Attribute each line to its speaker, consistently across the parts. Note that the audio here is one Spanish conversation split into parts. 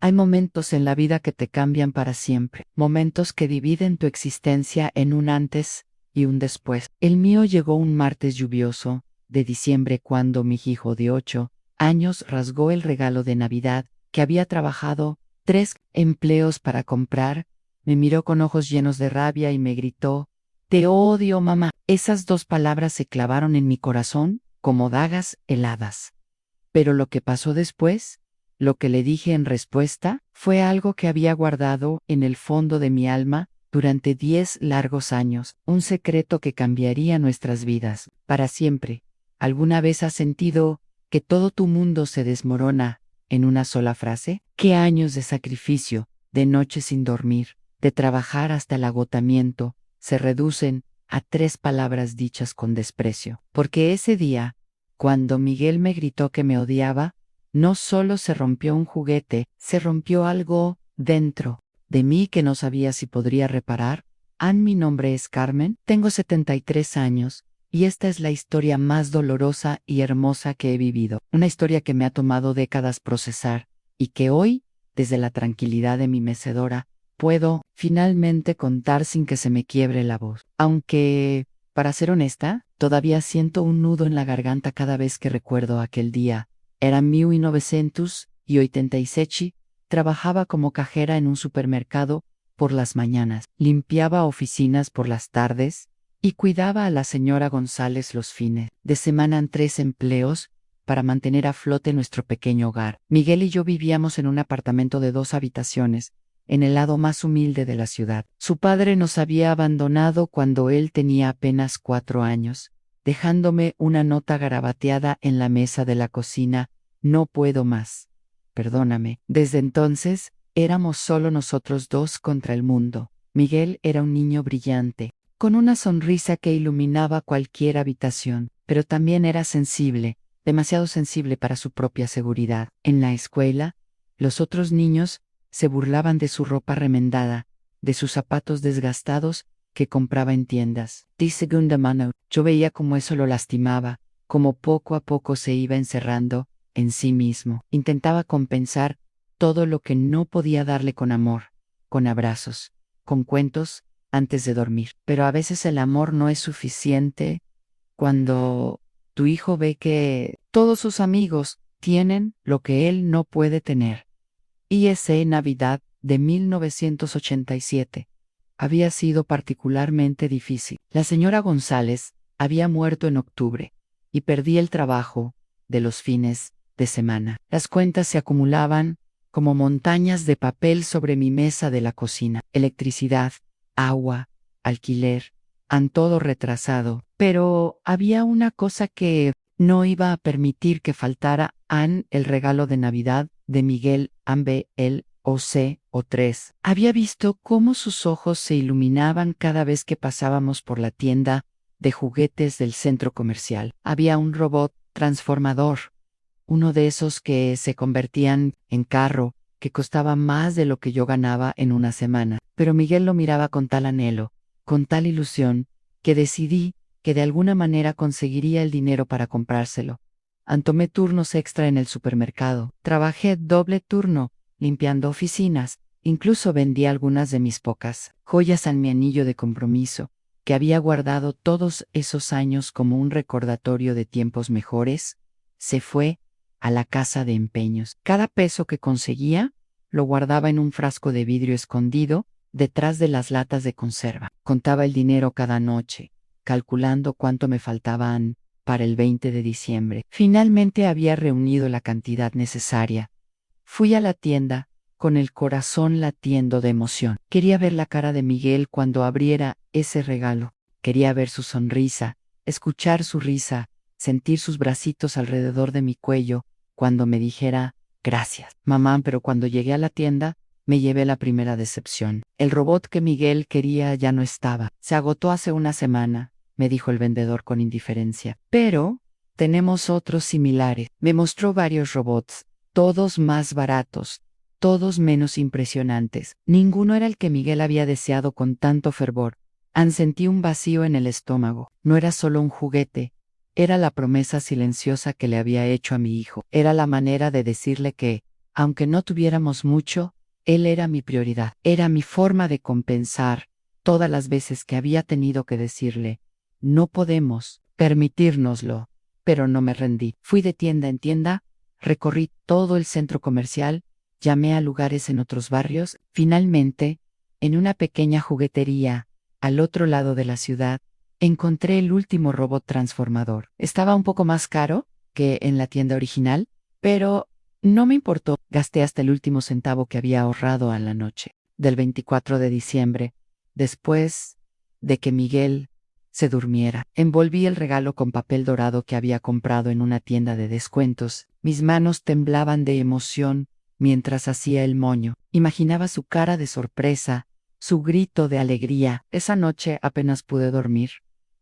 Speaker 1: Hay momentos en la vida que te cambian para siempre, momentos que dividen tu existencia en un antes y un después. El mío llegó un martes lluvioso de diciembre cuando mi hijo de 8 años rasgó el regalo de Navidad que había trabajado 3 empleos para comprar, me miró con ojos llenos de rabia y me gritó: «Te odio, mamá». Esas 2 palabras se clavaron en mi corazón como dagas heladas. Pero lo que pasó después, lo que le dije en respuesta, fue algo que había guardado en el fondo de mi alma durante 10 largos años, un secreto que cambiaría nuestras vidas para siempre. ¿Alguna vez has sentido que todo tu mundo se desmorona en una sola frase? ¿Qué años de sacrificio, de noches sin dormir, de trabajar hasta el agotamiento, se reducen a 3 palabras dichas con desprecio? Porque ese día, cuando Miguel me gritó que me odiaba, no solo se rompió un juguete, se rompió algo dentro de mí que no sabía si podría reparar. Mi nombre es Carmen, tengo 73 años, y esta es la historia más dolorosa y hermosa que he vivido. Una historia que me ha tomado décadas procesar, y que hoy, desde la tranquilidad de mi mecedora, puedo finalmente contar sin que se me quiebre la voz. Aunque, para ser honesta, todavía siento un nudo en la garganta cada vez que recuerdo aquel día. Era 1987, trabajaba como cajera en un supermercado por las mañanas, limpiaba oficinas por las tardes y cuidaba a la señora González los fines de semana en 3 empleos para mantener a flote nuestro pequeño hogar. Miguel y yo vivíamos en un apartamento de 2 habitaciones, en el lado más humilde de la ciudad. Su padre nos había abandonado cuando él tenía apenas 4 años, dejándome una nota garabateada en la mesa de la cocina: «No puedo más. Perdóname». Desde entonces, éramos solo nosotros 2 contra el mundo. Miguel era un niño brillante, con una sonrisa que iluminaba cualquier habitación, pero también era sensible, demasiado sensible para su propia seguridad. En la escuela, los otros niños se burlaban de su ropa remendada, de sus zapatos desgastados que compraba en tiendas de segunda mano. Yo veía cómo eso lo lastimaba, cómo poco a poco se iba encerrando en sí mismo. Intentaba compensar todo lo que no podía darle con amor, con abrazos, con cuentos antes de dormir. Pero a veces el amor no es suficiente cuando tu hijo ve que todos sus amigos tienen lo que él no puede tener. Y esa Navidad de 1987 había sido particularmente difícil. La señora González había muerto en octubre y perdí el trabajo de los fines de semana. Las cuentas se acumulaban como montañas de papel sobre mi mesa de la cocina. Electricidad, agua, alquiler, han todo retrasado. Pero había una cosa que no iba a permitir que faltara: el regalo de Navidad de Miguel, B, L, O, C, o 3. Había visto cómo sus ojos se iluminaban cada vez que pasábamos por la tienda de juguetes del centro comercial. Había un robot transformador, uno de esos que se convertían en carro, que costaba más de lo que yo ganaba en una semana. Pero Miguel lo miraba con tal anhelo, con tal ilusión, que decidí que de alguna manera conseguiría el dinero para comprárselo. Tomé turnos extra en el supermercado. Trabajé doble turno, limpiando oficinas. Incluso vendí algunas de mis pocas joyas en mi anillo de compromiso, que había guardado todos esos años como un recordatorio de tiempos mejores. Se fue a la casa de empeños. Cada peso que conseguía, lo guardaba en un frasco de vidrio escondido detrás de las latas de conserva. Contaba el dinero cada noche, calculando cuánto me faltaban para el 20 de diciembre. Finalmente había reunido la cantidad necesaria. Fui a la tienda, con el corazón latiendo de emoción. Quería ver la cara de Miguel cuando abriera ese regalo. Quería ver su sonrisa, escuchar su risa, sentir sus bracitos alrededor de mi cuello cuando me dijera: «Gracias, mamá». Pero cuando llegué a la tienda, me llevé la primera decepción. El robot que Miguel quería ya no estaba. «Se agotó hace una semana», me dijo el vendedor con indiferencia. «Pero tenemos otros similares». Me mostró varios robots, todos más baratos, todos menos impresionantes. Ninguno era el que Miguel había deseado con tanto fervor. Sentí un vacío en el estómago. No era solo un juguete, era la promesa silenciosa que le había hecho a mi hijo. Era la manera de decirle que, Aunque no tuviéramos mucho, él era mi prioridad. Era mi forma de compensar todas las veces que había tenido que decirle, no podemos permitírnoslo. Pero no me rendí. Fui de tienda en tienda, recorrí todo el centro comercial, llamé a lugares en otros barrios. Finalmente, en una pequeña juguetería, al otro lado de la ciudad, encontré el último robot transformador. Estaba un poco más caro que en la tienda original, pero no me importó. Gasté hasta el último centavo que había ahorrado a la noche del 24 de diciembre, después de que Miguel se durmiera. Envolví el regalo con papel dorado que había comprado en una tienda de descuentos. Mis manos temblaban de emoción mientras hacía el moño. Imaginaba su cara de sorpresa, su grito de alegría. Esa noche apenas pude dormir,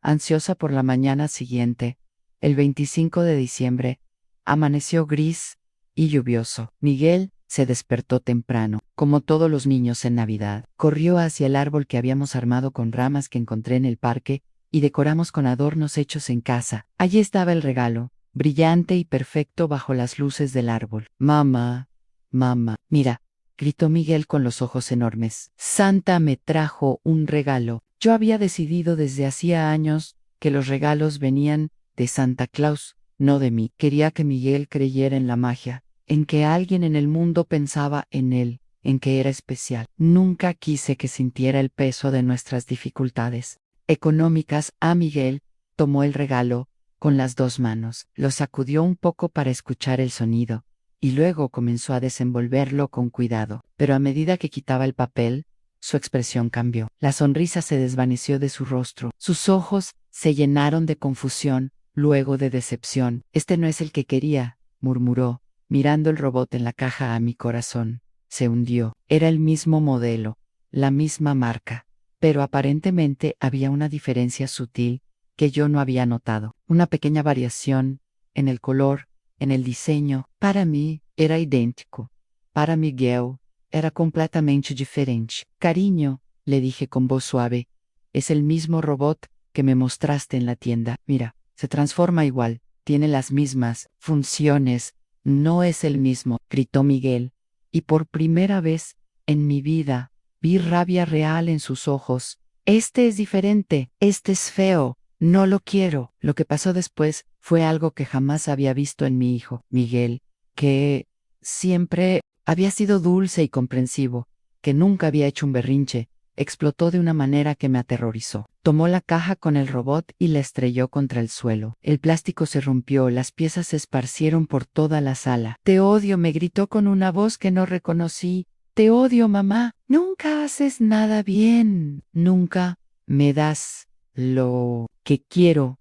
Speaker 1: ansiosa por la mañana siguiente. El 25 de diciembre, amaneció gris y lluvioso. Miguel se despertó temprano, como todos los niños en Navidad. Corrió hacia el árbol que habíamos armado con ramas que encontré en el parque y decoramos con adornos hechos en casa. Allí estaba el regalo, brillante y perfecto bajo las luces del árbol. Mamá, mamá, mira, gritó Miguel con los ojos enormes. Santa me trajo un regalo. Yo había decidido desde hacía años que los regalos venían de Santa Claus, no de mí. Quería que Miguel creyera en la magia, en que alguien en el mundo pensaba en él, en que era especial. Nunca quise que sintiera el peso de nuestras dificultades económicas. A Miguel tomó el regalo con las dos manos, lo sacudió un poco para escuchar el sonido, y luego comenzó a desenvolverlo con cuidado. Pero a medida que quitaba el papel, su expresión cambió. La sonrisa se desvaneció de su rostro. Sus ojos se llenaron de confusión, luego de decepción. Este no es el que quería, murmuró, mirando el robot en la caja. A mi corazón se hundió. Era el mismo modelo, la misma marca, pero aparentemente había una diferencia sutil que yo no había notado. Una pequeña variación en el color, en el diseño. Para mí era idéntico. Para Miguel era completamente diferente. Cariño, le dije con voz suave, es el mismo robot que me mostraste en la tienda. Mira, se transforma igual, tiene las mismas funciones. No es el mismo, gritó Miguel, y por primera vez en mi vida vi rabia real en sus ojos. Este es diferente, este es feo, no lo quiero. Lo que pasó después fue algo que jamás había visto en mi hijo, Miguel, que siempre había sido dulce y comprensivo, que nunca había hecho un berrinche. Explotó de una manera que me aterrorizó. Tomó la caja con el robot y la estrelló contra el suelo. El plástico se rompió, las piezas se esparcieron por toda la sala. Te odio, me gritó con una voz que no reconocí. Te odio, mamá. Nunca haces nada bien. Nunca me das lo que quiero.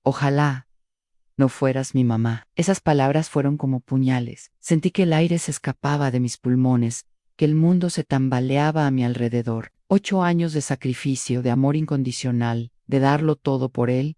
Speaker 1: Ojalá no fueras mi mamá. Esas palabras fueron como puñales. Sentí que el aire se escapaba de mis pulmones, que el mundo se tambaleaba a mi alrededor. 8 años de sacrificio, de amor incondicional, de darlo todo por él,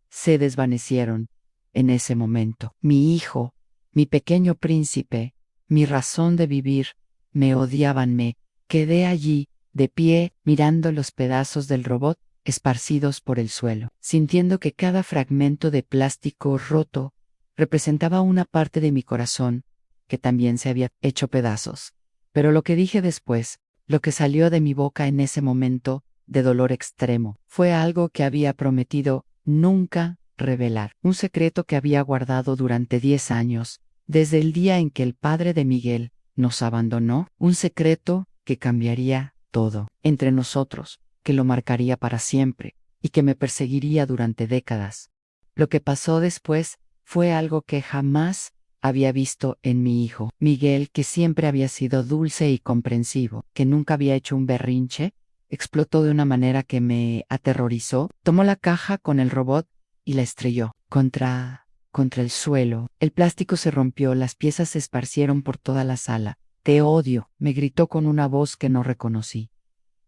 Speaker 1: se desvanecieron en ese momento. Mi hijo, mi pequeño príncipe, mi razón de vivir, me odiaban. Me quedé allí, de pie, mirando los pedazos del robot esparcidos por el suelo, sintiendo que cada fragmento de plástico roto representaba una parte de mi corazón que también se había hecho pedazos. Pero lo que dije después, lo que salió de mi boca en ese momento de dolor extremo, fue algo que había prometido nunca revelar, un secreto que había guardado durante 10 años, desde el día en que el padre de Miguel nos abandonó, un secreto que cambiaría todo entre nosotros, que lo marcaría para siempre y que me perseguiría durante décadas. Lo que pasó después fue algo que jamás había visto en mi hijo. Miguel, que siempre había sido dulce y comprensivo, que nunca había hecho un berrinche, explotó de una manera que me aterrorizó. Tomó la caja con el robot y la estrelló contra el suelo. El plástico se rompió, las piezas se esparcieron por toda la sala. Te odio, me gritó con una voz que no reconocí.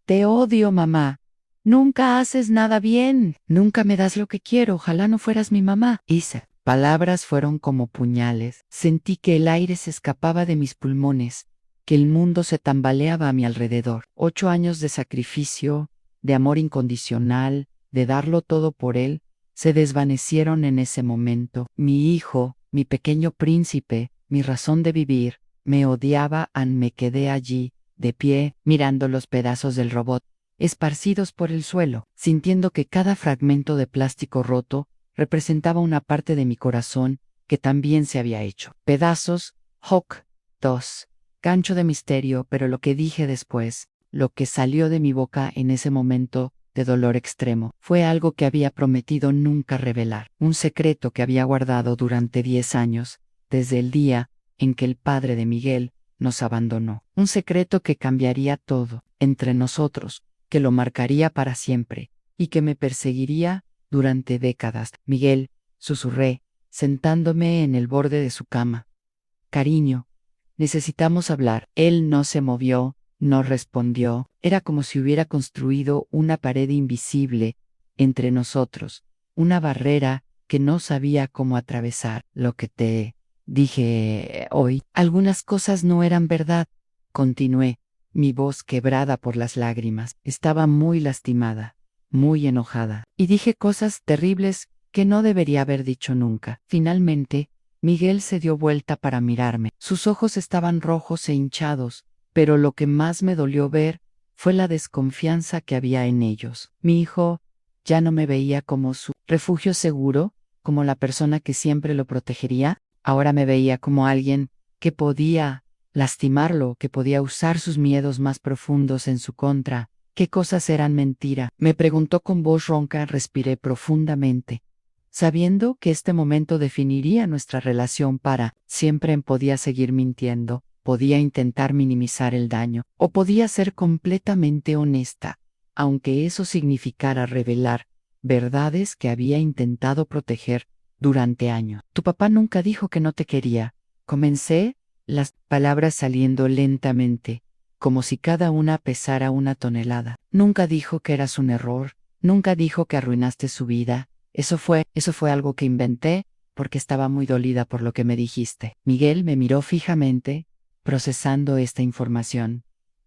Speaker 1: Te odio, mamá. Nunca haces nada bien. Nunca me das lo que quiero. Ojalá no fueras mi mamá. Isa. Palabras fueron como puñales. Sentí que el aire se escapaba de mis pulmones, que el mundo se tambaleaba a mi alrededor. 8 años de sacrificio, de amor incondicional, de darlo todo por él, se desvanecieron en ese momento. Mi hijo, mi pequeño príncipe, mi razón de vivir, Me odiaba y me quedé allí, de pie, mirando los pedazos del robot, esparcidos por el suelo, sintiendo que cada fragmento de plástico roto representaba una parte de mi corazón que también se había hecho. Pedazos, Hawk 2. Gancho de misterio, pero lo que dije después, lo que salió de mi boca en ese momento de dolor extremo, fue algo que había prometido nunca revelar, un secreto que había guardado durante 10 años, desde el día en que el padre de Miguel nos abandonó. Un secreto que cambiaría todo entre nosotros, que lo marcaría para siempre y que me perseguiría durante décadas. Miguel, susurré, sentándome en el borde de su cama. Cariño, necesitamos hablar. Él no se movió, no respondió. Era como si hubiera construido una pared invisible entre nosotros, una barrera que no sabía cómo atravesar. Lo que te dije hoy, algunas cosas no eran verdad, continué, mi voz quebrada por las lágrimas. Estaba muy lastimada, muy enojada, y dije cosas terribles que no debería haber dicho nunca. Finalmente, Miguel se dio vuelta para mirarme. Sus ojos estaban rojos e hinchados, pero lo que más me dolió ver fue la desconfianza que había en ellos. Mi hijo ya no me veía como su refugio seguro, como la persona que siempre lo protegería. Ahora me veía como alguien que podía lastimarlo, que podía usar sus miedos más profundos en su contra. ¿Qué cosas eran mentira? Me preguntó con voz ronca. Respiré profundamente, sabiendo que este momento definiría nuestra relación para siempre. Podía seguir mintiendo, podía intentar minimizar el daño, o podía ser completamente honesta, aunque eso significara revelar verdades que había intentado proteger durante años. Tu papá nunca dijo que no te quería. Comencé, las palabras saliendo lentamente, como si cada una pesara una tonelada. Nunca dijo que eras un error, nunca dijo que arruinaste su vida. Eso fue algo que inventé porque estaba muy dolida por lo que me dijiste. Miguel me miró fijamente, procesando esta información.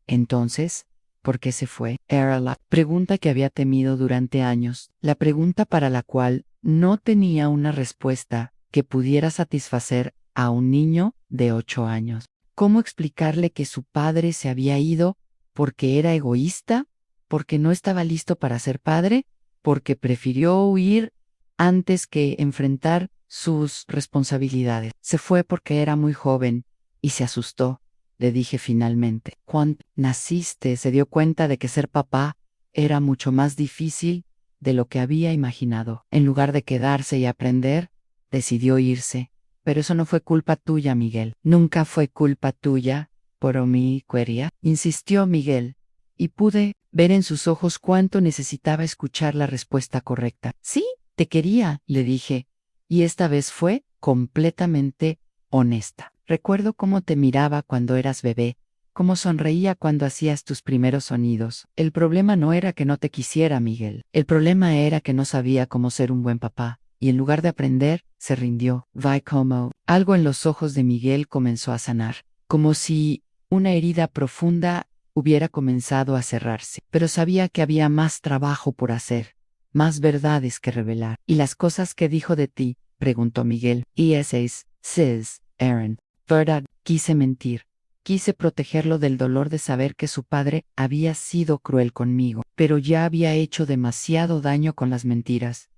Speaker 1: Entonces, ¿por qué se fue? Era la pregunta que había temido durante años, la pregunta para la cual no tenía una respuesta que pudiera satisfacer a un niño de 8 años. ¿Cómo explicarle que su padre se había ido porque era egoísta? ¿Porque no estaba listo para ser padre? ¿Porque prefirió huir antes que enfrentar sus responsabilidades? Se fue porque era muy joven y se asustó, le dije finalmente. Cuando naciste, se dio cuenta de que ser papá era mucho más difícil de lo que había imaginado. En lugar de quedarse y aprender, decidió irse. Pero eso no fue culpa tuya, Miguel. Nunca fue culpa tuya, por mi quería, insistió Miguel, y pude ver en sus ojos cuánto necesitaba escuchar la respuesta correcta. Sí, te quería, le dije, y esta vez fue completamente honesta. Recuerdo cómo te miraba cuando eras bebé, cómo sonreía cuando hacías tus primeros sonidos. El problema no era que no te quisiera, Miguel. El problema era que no sabía cómo ser un buen papá. Y en lugar de aprender, se rindió. Vi como algo en los ojos de Miguel comenzó a sanar, como si una herida profunda hubiera comenzado a cerrarse. Pero sabía que había más trabajo por hacer, más verdades que revelar. ¿Y las cosas que dijo de ti? Preguntó Miguel. Y esas, Aaron. ¿Verdad? Quise mentir. Quise protegerlo del dolor de saber que su padre había sido cruel conmigo, pero ya había hecho demasiado daño con las mentiras.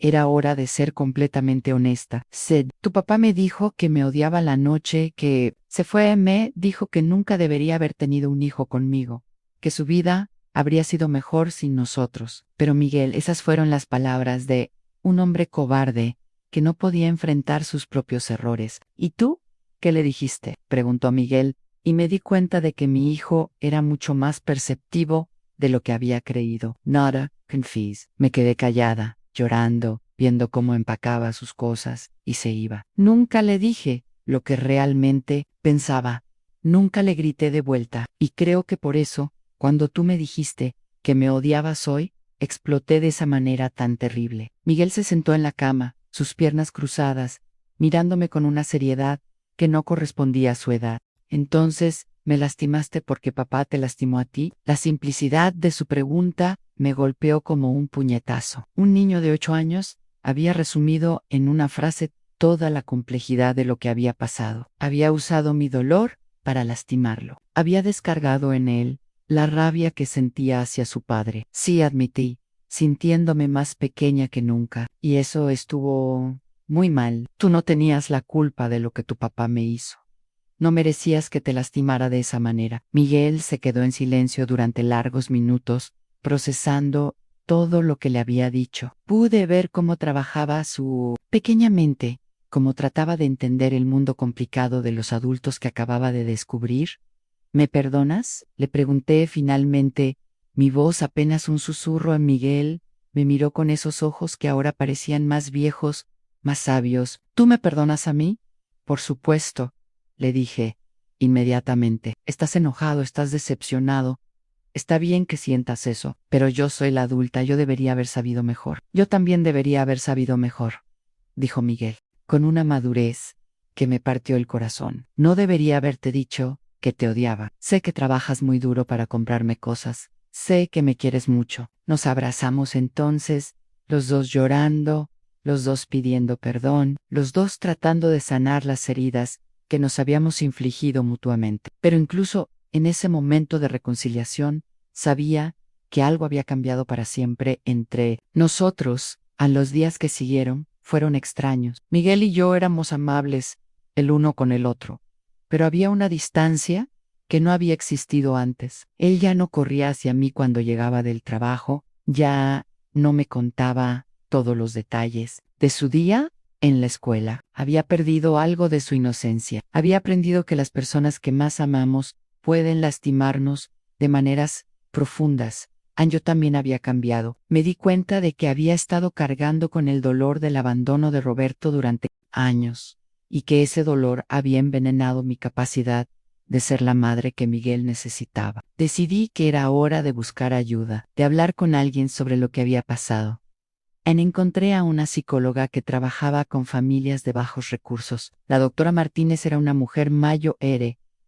Speaker 1: Era hora de ser completamente honesta. Sid, tu papá me dijo que me odiaba la noche que se fue. Me dijo que nunca debería haber tenido un hijo conmigo, que su vida habría sido mejor sin nosotros. Pero Miguel, esas fueron las palabras de un hombre cobarde que no podía enfrentar sus propios errores. ¿Y tú? ¿Qué le dijiste? Preguntó Miguel, y me di cuenta de que mi hijo era mucho más perceptivo de lo que había creído. Nada, confíes. Me quedé callada, llorando, viendo cómo empacaba sus cosas y se iba. Nunca le dije lo que realmente pensaba. Nunca le grité de vuelta. Y creo que por eso, cuando tú me dijiste que me odiabas hoy, exploté de esa manera tan terrible. Miguel se sentó en la cama, sus piernas cruzadas, mirándome con una seriedad que no correspondía a su edad. Entonces, ¿me lastimaste porque papá te lastimó a ti? La simplicidad de su pregunta me golpeó como un puñetazo. Un niño de 8 años había resumido en una frase toda la complejidad de lo que había pasado. Había usado mi dolor para lastimarlo. Había descargado en él la rabia que sentía hacia su padre. Sí, admití, sintiéndome más pequeña que nunca. Y eso estuvo muy mal. Tú no tenías la culpa de lo que tu papá me hizo. No merecías que te lastimara de esa manera. Miguel se quedó en silencio durante largos minutos, procesando todo lo que le había dicho. Pude ver cómo trabajaba su pequeña mente, cómo trataba de entender el mundo complicado de los adultos que acababa de descubrir. ¿Me perdonas?, le pregunté finalmente, mi voz apenas un susurro. En Miguel me miró con esos ojos que ahora parecían más viejos, más sabios. ¿Tú me perdonas a mí? Por supuesto, le dije inmediatamente. Estás enojado, estás decepcionado. Está bien que sientas eso, pero yo soy la adulta, yo debería haber sabido mejor. Yo también debería haber sabido mejor, dijo Miguel, con una madurez que me partió el corazón. No debería haberte dicho que te odiaba. Sé que trabajas muy duro para comprarme cosas. Sé que me quieres mucho. Nos abrazamos entonces, los dos llorando, los dos pidiendo perdón, los dos tratando de sanar las heridas que nos habíamos infligido mutuamente. Pero incluso en ese momento de reconciliación, sabía que algo había cambiado para siempre entre nosotros. A los días que siguieron fueron extraños. Miguel y yo éramos amables el uno con el otro, pero había una distancia que no había existido antes. Él ya no corría hacia mí cuando llegaba del trabajo, ya no me contaba todos los detalles de su día en la escuela. Había perdido algo de su inocencia. Había aprendido que las personas que más amamos pueden lastimarnos de maneras profundas. Yo también había cambiado. Me di cuenta de que había estado cargando con el dolor del abandono de Roberto durante años, y que ese dolor había envenenado mi capacidad de ser la madre que Miguel necesitaba. Decidí que era hora de buscar ayuda, de hablar con alguien sobre lo que había pasado. Encontré a una psicóloga que trabajaba con familias de bajos recursos. La doctora Martínez era una mujer mayor,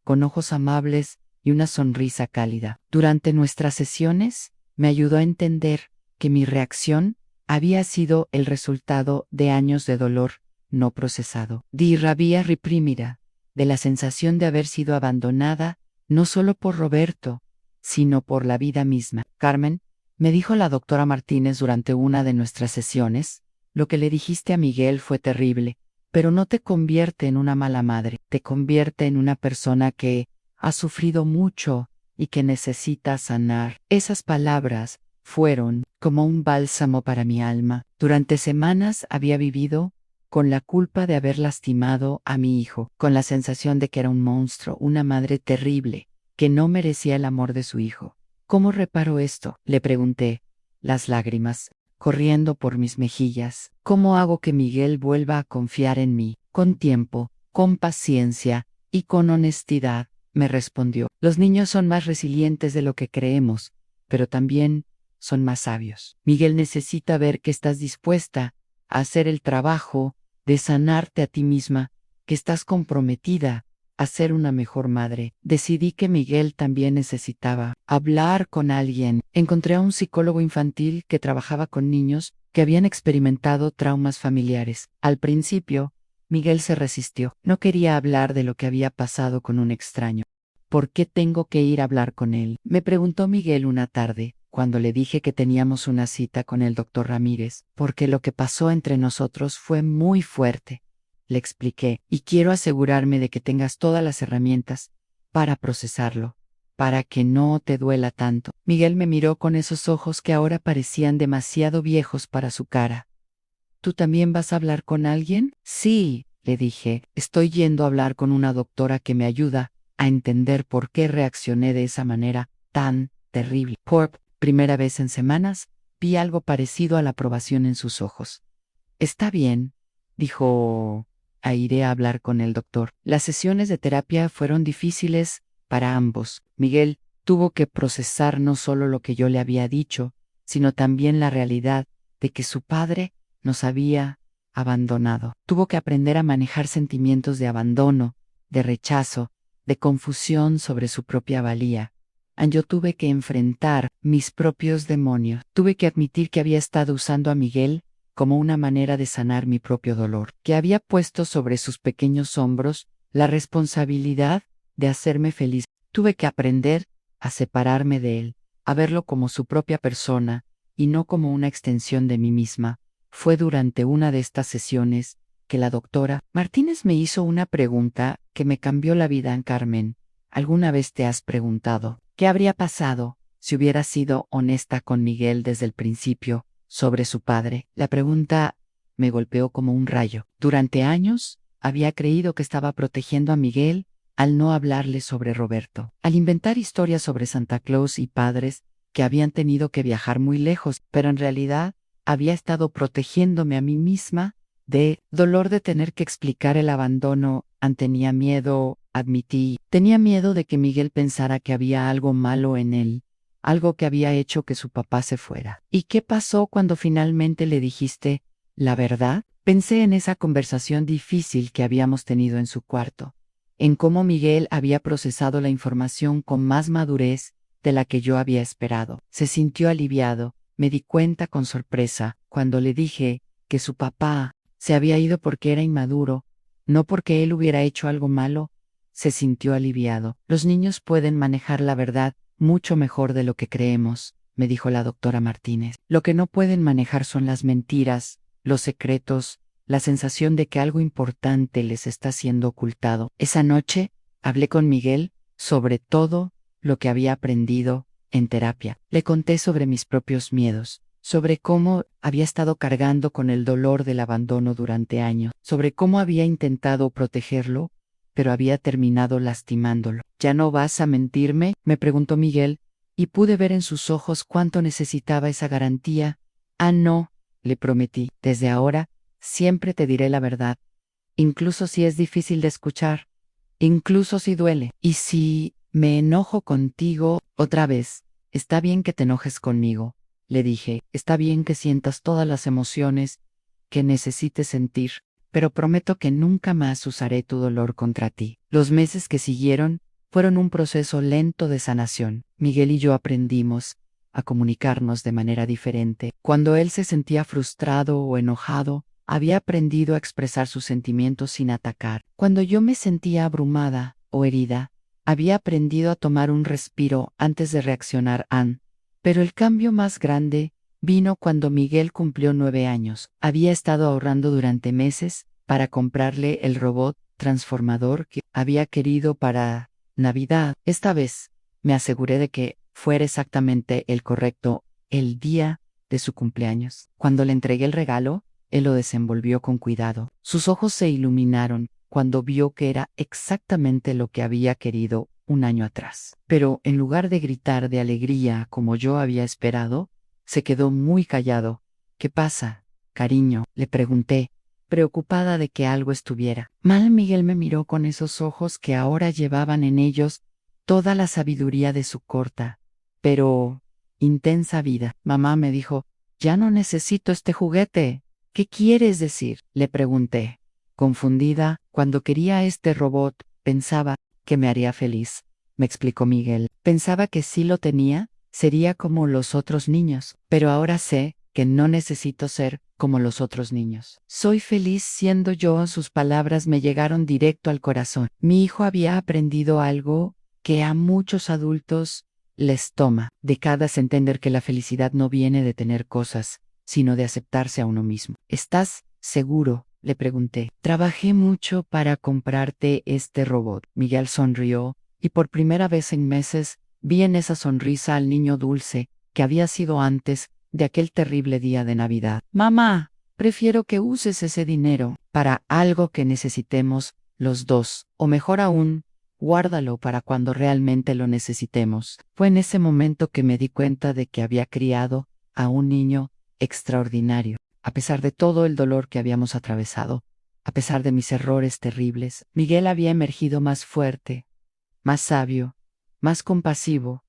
Speaker 1: con ojos amables y una sonrisa cálida. Durante nuestras sesiones, me ayudó a entender que mi reacción había sido el resultado de años de dolor no procesado, de rabia reprimida, de la sensación de haber sido abandonada, no solo por Roberto, sino por la vida misma. Carmen, me dijo la doctora Martínez durante una de nuestras sesiones, lo que le dijiste a Miguel fue terrible, pero no te convierte en una mala madre, te convierte en una persona que ha sufrido mucho y que necesita sanar. Esas palabras fueron como un bálsamo para mi alma. Durante semanas había vivido con la culpa de haber lastimado a mi hijo, con la sensación de que era un monstruo, una madre terrible, que no merecía el amor de su hijo. ¿Cómo reparo esto?, le pregunté, las lágrimas corriendo por mis mejillas. ¿Cómo hago que Miguel vuelva a confiar en mí? Con tiempo, con paciencia y con honestidad, me respondió. Los niños son más resilientes de lo que creemos, pero también son más sabios. Miguel necesita ver que estás dispuesta a hacer el trabajo de sanarte a ti misma, que estás comprometida a ser una mejor madre. Decidí que Miguel también necesitaba hablar con alguien. Encontré a un psicólogo infantil que trabajaba con niños que habían experimentado traumas familiares. Al principio, Miguel se resistió. No quería hablar de lo que había pasado con un extraño. ¿Por qué tengo que ir a hablar con él?, me preguntó Miguel una tarde, cuando le dije que teníamos una cita con el doctor Ramírez. Porque lo que pasó entre nosotros fue muy fuerte, le expliqué, y quiero asegurarme de que tengas todas las herramientas para procesarlo, para que no te duela tanto. Miguel me miró con esos ojos que ahora parecían demasiado viejos para su cara. ¿Tú también vas a hablar con alguien? Sí, le dije, estoy yendo a hablar con una doctora que me ayuda a entender por qué reaccioné de esa manera tan terrible. Por primera vez en semanas, vi algo parecido a la aprobación en sus ojos. Está bien, dijo. Iré a hablar con el doctor. Las sesiones de terapia fueron difíciles para ambos. Miguel tuvo que procesar no solo lo que yo le había dicho, sino también la realidad de que su padre nos había abandonado. Tuvo que aprender a manejar sentimientos de abandono, de rechazo, de confusión sobre su propia valía. Yo tuve que enfrentar mis propios demonios. Tuve que admitir que había estado usando a Miguel como una manera de sanar mi propio dolor, que había puesto sobre sus pequeños hombros la responsabilidad de hacerme feliz. Tuve que aprender a separarme de él, a verlo como su propia persona y no como una extensión de mí misma. Fue durante una de estas sesiones que la doctora Martínez me hizo una pregunta que me cambió la vida, Carmen. ¿Alguna vez te has preguntado qué habría pasado si hubieras sido honesta con Miguel desde el principio sobre su padre? La pregunta me golpeó como un rayo. Durante años había creído que estaba protegiendo a Miguel al no hablarle sobre Roberto, al inventar historias sobre Santa Claus y padres que habían tenido que viajar muy lejos, pero en realidad había estado protegiéndome a mí misma de dolor de tener que explicar el abandono. Tenía miedo, admití, tenía miedo de que Miguel pensara que había algo malo en él, algo que había hecho que su papá se fuera. ¿Y qué pasó cuando finalmente le dijiste la verdad? Pensé en esa conversación difícil que habíamos tenido en su cuarto, en cómo Miguel había procesado la información con más madurez de la que yo había esperado. Se sintió aliviado. Me di cuenta con sorpresa cuando le dije que su papá se había ido porque era inmaduro, no porque él hubiera hecho algo malo. Se sintió aliviado. Los niños pueden manejar la verdad mucho mejor de lo que creemos, me dijo la doctora Martínez. Lo que no pueden manejar son las mentiras, los secretos, la sensación de que algo importante les está siendo ocultado. Esa noche hablé con Miguel sobre todo lo que había aprendido en terapia. Le conté sobre mis propios miedos, sobre cómo había estado cargando con el dolor del abandono durante años, sobre cómo había intentado protegerlo, pero había terminado lastimándolo. ¿Ya no vas a mentirme?, me preguntó Miguel, y pude ver en sus ojos cuánto necesitaba esa garantía. No, le prometí. Desde ahora, siempre te diré la verdad, incluso si es difícil de escuchar, incluso si duele. Y si me enojo contigo otra vez, está bien que te enojes conmigo, le dije. Está bien que sientas todas las emociones que necesites sentir, pero prometo que nunca más usaré tu dolor contra ti. Los meses que siguieron fueron un proceso lento de sanación. Miguel y yo aprendimos a comunicarnos de manera diferente. Cuando él se sentía frustrado o enojado, había aprendido a expresar sus sentimientos sin atacar. Cuando yo me sentía abrumada o herida, había aprendido a tomar un respiro antes de reaccionar. Pero el cambio más grande vino cuando Miguel cumplió 9 años. Había estado ahorrando durante meses para comprarle el robot transformador que había querido para Navidad. Esta vez me aseguré de que fuera exactamente el correcto el día de su cumpleaños. Cuando le entregué el regalo, él lo desenvolvió con cuidado. Sus ojos se iluminaron cuando vio que era exactamente lo que había querido un año atrás. Pero en lugar de gritar de alegría como yo había esperado, se quedó muy callado. ¿Qué pasa, cariño?, le pregunté, preocupada de que algo estuviera mal. Miguel me miró con esos ojos que ahora llevaban en ellos toda la sabiduría de su corta, pero intensa vida. Mamá, me dijo, ya no necesito este juguete. ¿Qué quieres decir?, le pregunté, confundida. Cuando quería este robot, pensaba que me haría feliz, me explicó Miguel. Pensaba que si lo tenía, sería como los otros niños, pero ahora sé que no necesito ser como los otros niños. Soy feliz siendo yo. Sus palabras me llegaron directo al corazón. Mi hijo había aprendido algo que a muchos adultos les toma décadas entender: que la felicidad no viene de tener cosas, sino de aceptarse a uno mismo. ¿Estás seguro?, le pregunté. Trabajé mucho para comprarte este robot. Miguel sonrió, y por primera vez en meses vi en esa sonrisa al niño dulce que había sido antes de aquel terrible día de Navidad. Mamá, prefiero que uses ese dinero para algo que necesitemos los dos, o mejor aún, guárdalo para cuando realmente lo necesitemos. Fue en ese momento que me di cuenta de que había criado a un niño extraordinario. A pesar de todo el dolor que habíamos atravesado, a pesar de mis errores terribles, Miguel había emergido más fuerte, más sabio, más compasivo.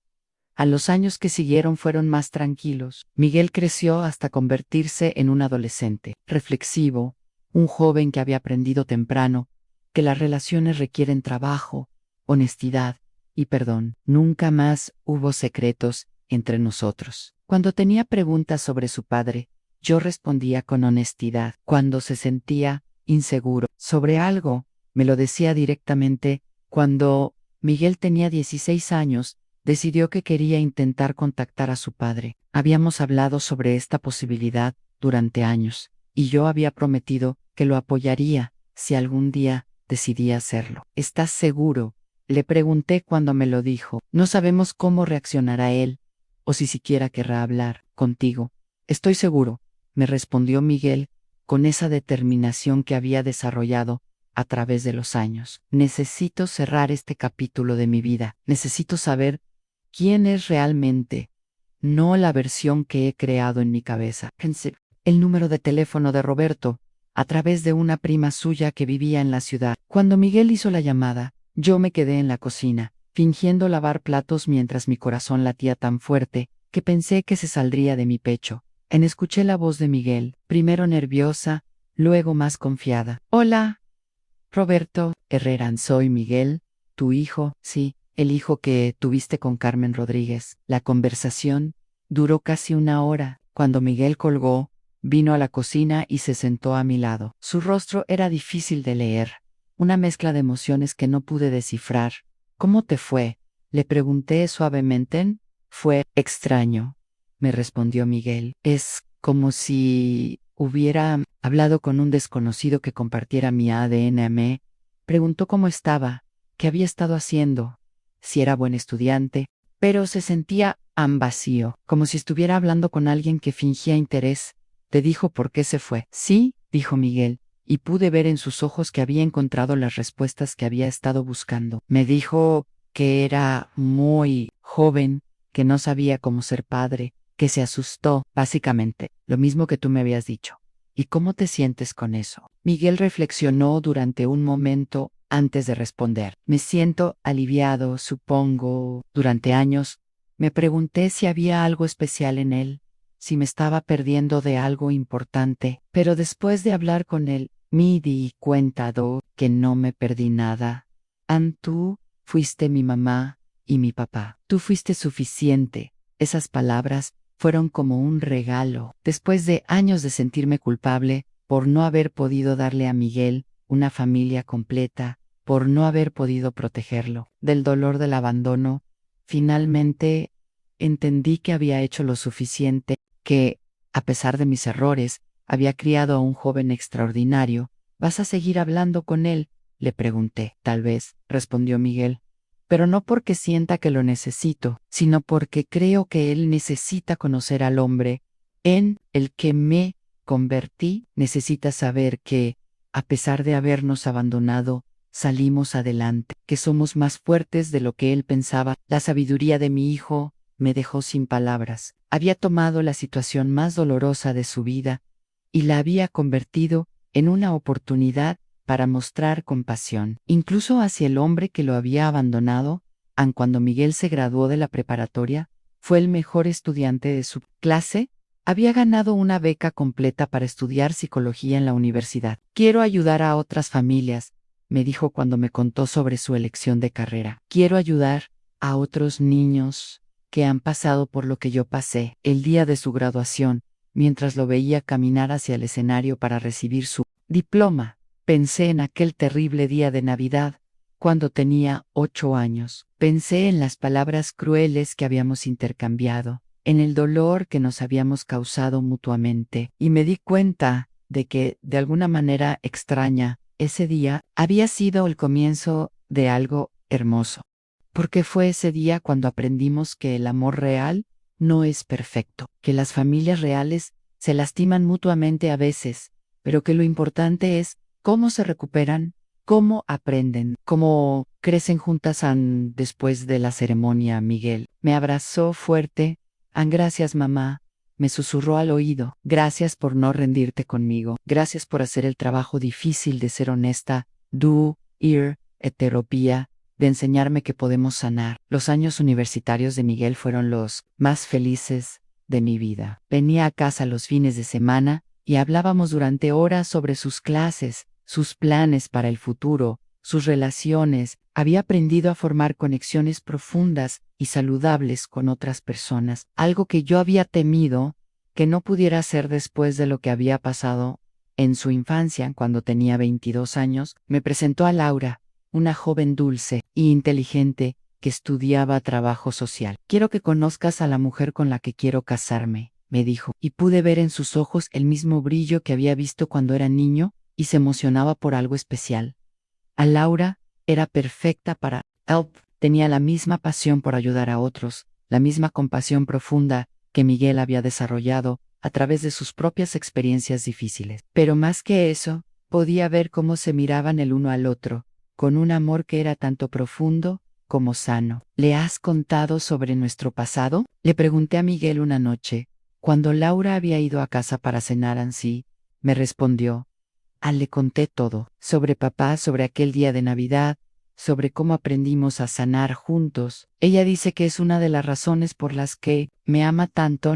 Speaker 1: A los años que siguieron fueron más tranquilos. Miguel creció hasta convertirse en un adolescente reflexivo, un joven que había aprendido temprano que las relaciones requieren trabajo, honestidad y perdón. Nunca más hubo secretos entre nosotros. Cuando tenía preguntas sobre su padre, Yo respondía con honestidad. Cuando se sentía inseguro sobre algo, me lo decía directamente. Cuando Miguel tenía 16 años, decidió que quería intentar contactar a su padre. Habíamos hablado sobre esta posibilidad durante años, y yo había prometido que lo apoyaría si algún día decidía hacerlo. ¿Estás seguro? Le pregunté cuando me lo dijo. No sabemos cómo reaccionará él, o si siquiera querrá hablar contigo. Estoy seguro, me respondió Miguel, con esa determinación que había desarrollado a través de los años. Necesito cerrar este capítulo de mi vida. Necesito saber quién es realmente, no la versión que he creado en mi cabeza. Pensé el número de teléfono de Roberto, a través de una prima suya que vivía en la ciudad. Cuando Miguel hizo la llamada, yo me quedé en la cocina, fingiendo lavar platos mientras mi corazón latía tan fuerte que pensé que se saldría de mi pecho. Escuché la voz de Miguel, primero nerviosa, luego más confiada. Hola, Roberto Herrera, soy Miguel, tu hijo, sí, el hijo que tuviste con Carmen Rodríguez. La conversación duró casi una hora. Cuando Miguel colgó, vino a la cocina y se sentó a mi lado. Su rostro era difícil de leer, una mezcla de emociones que no pude descifrar. ¿Cómo te fue? Le pregunté suavemente. Fue extraño, me respondió Miguel. Es como si hubiera hablado con un desconocido que compartiera mi ADN. Me preguntó cómo estaba, qué había estado haciendo, si era buen estudiante, pero se sentía vacío, como si estuviera hablando con alguien que fingía interés. ¿Te dijo por qué se fue? Sí, dijo Miguel, y pude ver en sus ojos que había encontrado las respuestas que había estado buscando. Me dijo que era muy joven, que no sabía cómo ser padre, que se asustó, básicamente, lo mismo que tú me habías dicho. ¿Y cómo te sientes con eso? Miguel reflexionó durante un momento antes de responder. Me siento aliviado, supongo. Durante años, me pregunté si había algo especial en él, si me estaba perdiendo de algo importante, pero después de hablar con él, me di cuenta que no me perdí nada. Tú fuiste mi mamá y mi papá. Tú fuiste suficiente. Esas palabras fueron como un regalo. Después de años de sentirme culpable por no haber podido darle a Miguel una familia completa, por no haber podido protegerlo del dolor del abandono, finalmente entendí que había hecho lo suficiente, que, a pesar de mis errores, había criado a un joven extraordinario. ¿Vas a seguir hablando con él? Le pregunté. Tal vez, respondió Miguel, pero no porque sienta que lo necesito, sino porque creo que él necesita conocer al hombre en el que me convertí. Necesita saber que, a pesar de habernos abandonado, salimos adelante, que somos más fuertes de lo que él pensaba. La sabiduría de mi hijo me dejó sin palabras. Había tomado la situación más dolorosa de su vida y la había convertido en una oportunidad para mostrar compasión, incluso hacia el hombre que lo había abandonado. Aun cuando Miguel se graduó de la preparatoria, fue el mejor estudiante de su clase. Había ganado una beca completa para estudiar psicología en la universidad. Quiero ayudar a otras familias, me dijo cuando me contó sobre su elección de carrera. Quiero ayudar a otros niños que han pasado por lo que yo pasé. El día de su graduación, mientras lo veía caminar hacia el escenario para recibir su diploma, pensé en aquel terrible día de Navidad, cuando tenía 8 años. Pensé en las palabras crueles que habíamos intercambiado, en el dolor que nos habíamos causado mutuamente, y me di cuenta de que, de alguna manera extraña, ese día había sido el comienzo de algo hermoso. Porque fue ese día cuando aprendimos que el amor real no es perfecto, que las familias reales se lastiman mutuamente a veces, pero que lo importante es cómo se recuperan, cómo aprenden, cómo crecen juntas. Después de la ceremonia, Miguel me abrazó fuerte. Gracias, mamá, me susurró al oído. Gracias por no rendirte conmigo. Gracias por hacer el trabajo difícil de ser honesta, terapia, de enseñarme que podemos sanar. Los años universitarios de Miguel fueron los más felices de mi vida. Venía a casa los fines de semana y hablábamos durante horas sobre sus clases, sus planes para el futuro, sus relaciones. Había aprendido a formar conexiones profundas y saludables con otras personas, algo que yo había temido que no pudiera ser después de lo que había pasado en su infancia, cuando tenía 22 años, me presentó a Laura, una joven dulce y inteligente que estudiaba trabajo social. Quiero que conozcas a la mujer con la que quiero casarme, me dijo, y pude ver en sus ojos el mismo brillo que había visto cuando era niño y se emocionaba por algo especial. A Laura era perfecta para Help, tenía la misma pasión por ayudar a otros, la misma compasión profunda que Miguel había desarrollado a través de sus propias experiencias difíciles. Pero más que eso, podía ver cómo se miraban el uno al otro, con un amor que era tanto profundo como sano. ¿Le has contado sobre nuestro pasado? Le pregunté a Miguel una noche, cuando Laura había ido a casa para cenar así. Me respondió: le conté todo, sobre papá, sobre aquel día de Navidad, sobre cómo aprendimos a sanar juntos. Ella dice que es una de las razones por las que me ama tanto,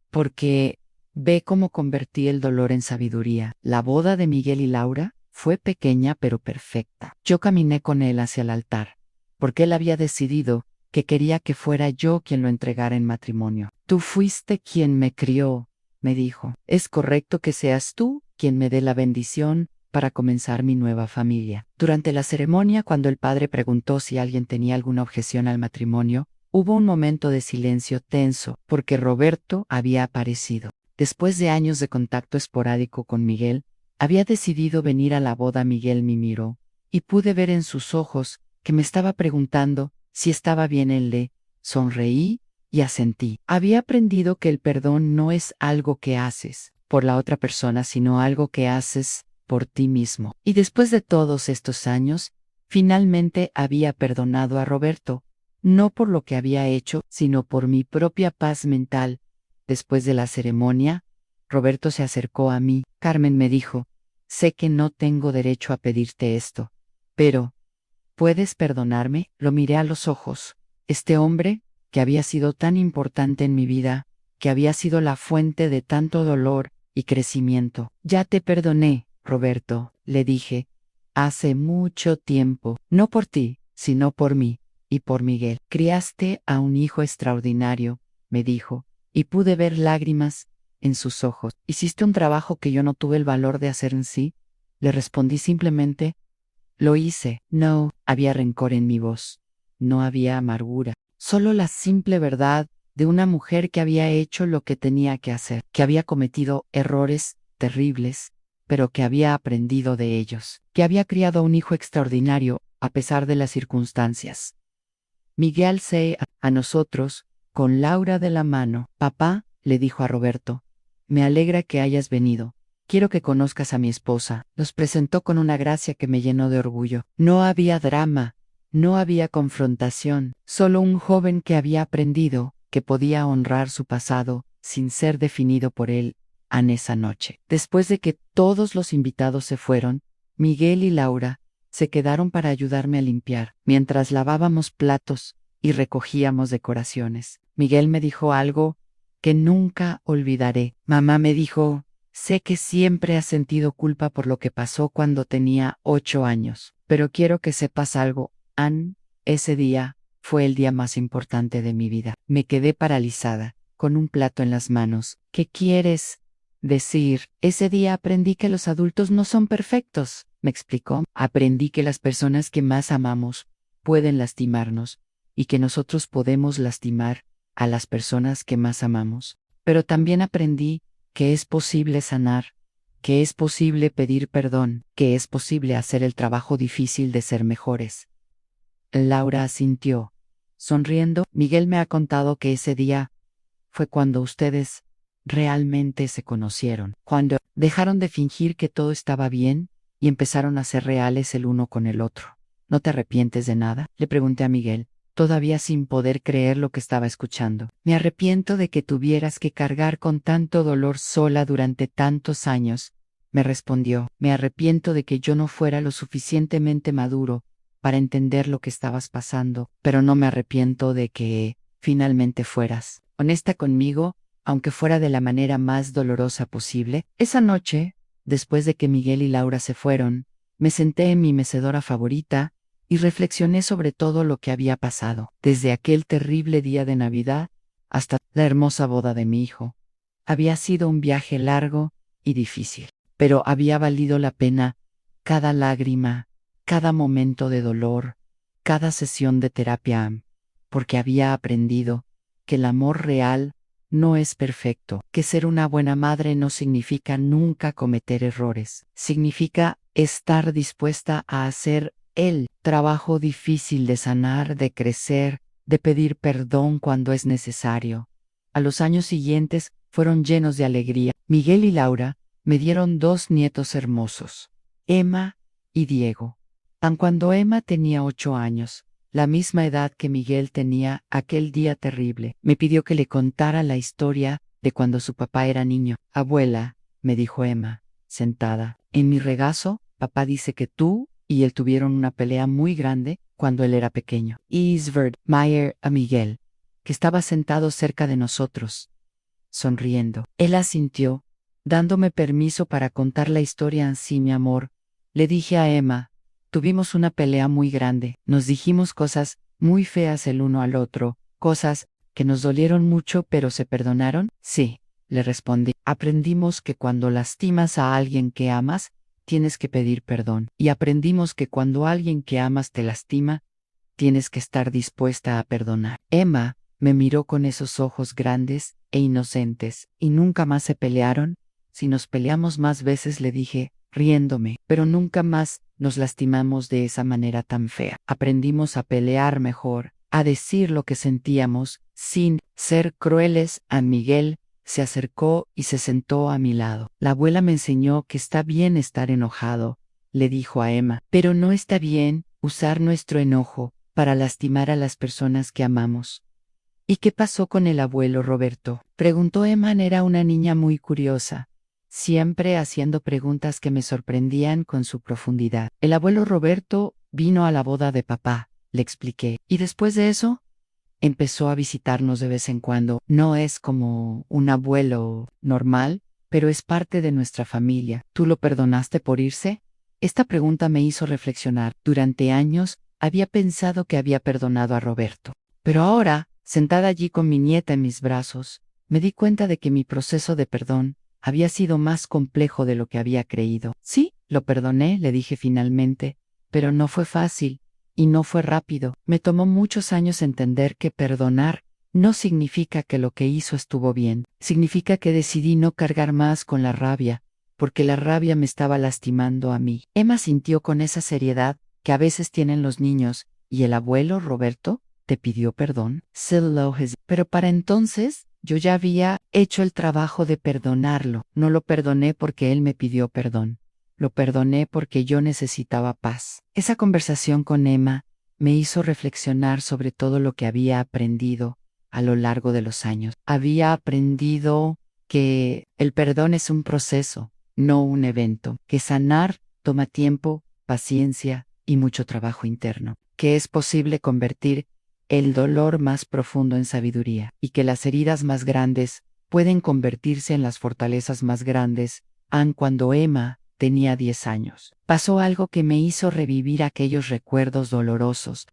Speaker 1: porque ve cómo convertí el dolor en sabiduría. La boda de Miguel y Laura fue pequeña pero perfecta. Yo caminé con él hacia el altar, porque él había decidido que quería que fuera yo quien lo entregara en matrimonio. Tú fuiste quien me crió, me dijo. Es correcto que seas tú quien me dé la bendición para comenzar mi nueva familia. Durante la ceremonia, cuando el padre preguntó si alguien tenía alguna objeción al matrimonio, hubo un momento de silencio tenso, porque Roberto había aparecido. Después de años de contacto esporádico con Miguel, había decidido venir a la boda. Miguel me miró, y pude ver en sus ojos que me estaba preguntando si estaba bien. Él le sonreí y asentí. Había aprendido que el perdón no es algo que haces por la otra persona, sino algo que haces por ti mismo. Y después de todos estos años, finalmente había perdonado a Roberto, no por lo que había hecho, sino por mi propia paz mental. Después de la ceremonia, Roberto se acercó a mí. Carmen, me dijo, sé que no tengo derecho a pedirte esto, pero ¿puedes perdonarme? Lo miré a los ojos. Este hombre, que había sido tan importante en mi vida, que había sido la fuente de tanto dolor y crecimiento. Ya te perdoné, Roberto, le dije, hace mucho tiempo, no por ti, sino por mí y por Miguel. Criaste a un hijo extraordinario, me dijo, y pude ver lágrimas en sus ojos. Hiciste un trabajo que yo no tuve el valor de hacer en sí. Le respondí simplemente: lo hice. No había rencor en mi voz, no había amargura, solo la simple verdad de una mujer que había hecho lo que tenía que hacer, que había cometido errores terribles, pero que había aprendido de ellos, que había criado a un hijo extraordinario a pesar de las circunstancias. Miguel se a nosotros, con Laura de la mano. Papá, le dijo a Roberto, me alegra que hayas venido. Quiero que conozcas a mi esposa. Los presentó con una gracia que me llenó de orgullo. No había drama, no había confrontación, solo un joven que había aprendido que podía honrar su pasado sin ser definido por él en esa noche. Después de que todos los invitados se fueron, Miguel y Laura se quedaron para ayudarme a limpiar, mientras lavábamos platos y recogíamos decoraciones. Miguel me dijo algo que nunca olvidaré. Mamá me dijo: sé que siempre has sentido culpa por lo que pasó cuando tenía 8 años, pero quiero que sepas algo, Ann, ese día fue el día más importante de mi vida. Me quedé paralizada, con un plato en las manos. ¿Qué quieres decir? Ese día aprendí que los adultos no son perfectos, me explicó. Aprendí que las personas que más amamos pueden lastimarnos, y que nosotros podemos lastimar a las personas que más amamos. Pero también aprendí que es posible sanar, que es posible pedir perdón, que es posible hacer el trabajo difícil de ser mejores. Laura asintió, sonriendo. Miguel me ha contado que ese día fue cuando ustedes realmente se conocieron, cuando dejaron de fingir que todo estaba bien y empezaron a ser reales el uno con el otro. ¿No te arrepientes de nada?, le pregunté a Miguel, todavía sin poder creer lo que estaba escuchando. Me arrepiento de que tuvieras que cargar con tanto dolor sola durante tantos años, me respondió. Me arrepiento de que yo no fuera lo suficientemente maduro para entender lo que estabas pasando, pero no me arrepiento de que finalmente fueras honesta conmigo, aunque fuera de la manera más dolorosa posible. Esa noche, después de que Miguel y Laura se fueron, me senté en mi mecedora favorita y reflexioné sobre todo lo que había pasado, desde aquel terrible día de Navidad hasta la hermosa boda de mi hijo. Había sido un viaje largo y difícil, pero había valido la pena cada lágrima, cada momento de dolor, cada sesión de terapia, porque había aprendido que el amor real no es perfecto, que ser una buena madre no significa nunca cometer errores, significa estar dispuesta a hacer el trabajo difícil de sanar, de crecer, de pedir perdón cuando es necesario. A los años siguientes fueron llenos de alegría. Miguel y Laura me dieron 2 nietos hermosos, Emma y Diego. Aun cuando Emma tenía 8 años, la misma edad que Miguel tenía aquel día terrible, me pidió que le contara la historia de cuando su papá era niño. Abuela, me dijo Emma, sentada en mi regazo, papá dice que tú y él tuvieron una pelea muy grande cuando él era pequeño. Isverd Mayer a Miguel, que estaba sentado cerca de nosotros, sonriendo. Él asintió, dándome permiso para contar la historia así, mi amor. Le dije a Emma, tuvimos una pelea muy grande, nos dijimos cosas muy feas el uno al otro, cosas que nos dolieron mucho pero se perdonaron. Sí, le respondí. Aprendimos que cuando lastimas a alguien que amas, tienes que pedir perdón. Y aprendimos que cuando alguien que amas te lastima, tienes que estar dispuesta a perdonar. Emma me miró con esos ojos grandes e inocentes. ¿Y nunca más se pelearon? Si nos peleamos más veces, le dije, riéndome, pero nunca más nos lastimamos de esa manera tan fea. Aprendimos a pelear mejor, a decir lo que sentíamos, sin ser crueles. A Miguel se acercó y se sentó a mi lado. La abuela me enseñó que está bien estar enojado, le dijo a Emma, pero no está bien usar nuestro enojo para lastimar a las personas que amamos. ¿Y qué pasó con el abuelo Roberto?, preguntó Emma. Era una niña muy curiosa, siempre haciendo preguntas que me sorprendían con su profundidad. El abuelo Roberto vino a la boda de papá, le expliqué, y después de eso, empezó a visitarnos de vez en cuando. No es como un abuelo normal, pero es parte de nuestra familia. ¿Tú lo perdonaste por irse? Esta pregunta me hizo reflexionar. Durante años había pensado que había perdonado a Roberto, pero ahora, sentada allí con mi nieta en mis brazos, me di cuenta de que mi proceso de perdón había sido más complejo de lo que había creído. Sí, lo perdoné, le dije finalmente, pero no fue fácil. Y no fue rápido. Me tomó muchos años entender que perdonar no significa que lo que hizo estuvo bien. Significa que decidí no cargar más con la rabia, porque la rabia me estaba lastimando a mí. Emma sintió con esa seriedad que a veces tienen los niños. ¿Y el abuelo Roberto te pidió perdón? Pero para entonces yo ya había hecho el trabajo de perdonarlo. No lo perdoné porque él me pidió perdón. Lo perdoné porque yo necesitaba paz. Esa conversación con Emma me hizo reflexionar sobre todo lo que había aprendido a lo largo de los años. Había aprendido que el perdón es un proceso, no un evento, que sanar toma tiempo, paciencia y mucho trabajo interno, que es posible convertir el dolor más profundo en sabiduría, y que las heridas más grandes pueden convertirse en las fortalezas más grandes. Cuando Emma tenía 10 años, pasó algo que me hizo revivir aquellos recuerdos dolorosos.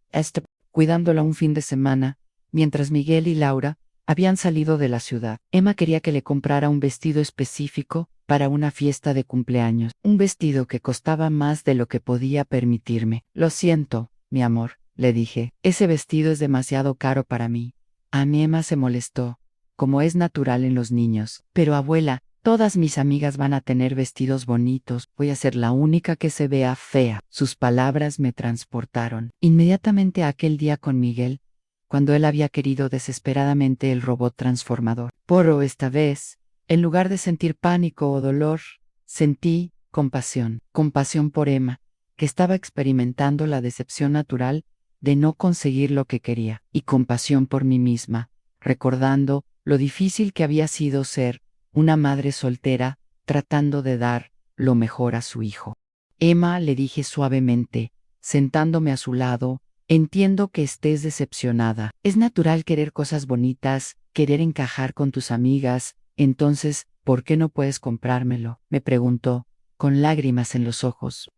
Speaker 1: Cuidándola un fin de semana, mientras Miguel y Laura habían salido de la ciudad, Emma quería que le comprara un vestido específico para una fiesta de cumpleaños, un vestido que costaba más de lo que podía permitirme. Lo siento, mi amor, le dije, ese vestido es demasiado caro para mí. A mí Emma se molestó, como es natural en los niños. Pero abuela, todas mis amigas van a tener vestidos bonitos, voy a ser la única que se vea fea. Sus palabras me transportaron inmediatamente a aquel día con Miguel, cuando él había querido desesperadamente el robot transformador. Pero esta vez, en lugar de sentir pánico o dolor, sentí compasión. Compasión por Emma, que estaba experimentando la decepción natural de no conseguir lo que quería, y compasión por mí misma, recordando lo difícil que había sido ser una madre soltera tratando de dar lo mejor a su hijo. Emma, le dije suavemente, sentándome a su lado, entiendo que estés decepcionada. Es natural querer cosas bonitas, querer encajar con tus amigas. Entonces, ¿por qué no puedes comprármelo?, me preguntó, con lágrimas en los ojos.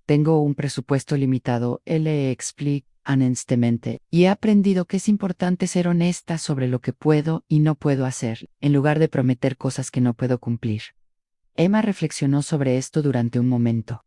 Speaker 1: Tengo un presupuesto limitado, le expliqué. honestamente, y he aprendido que es importante ser honesta sobre lo que puedo y no puedo hacer, en lugar de prometer cosas que no puedo cumplir. Emma reflexionó sobre esto durante un momento.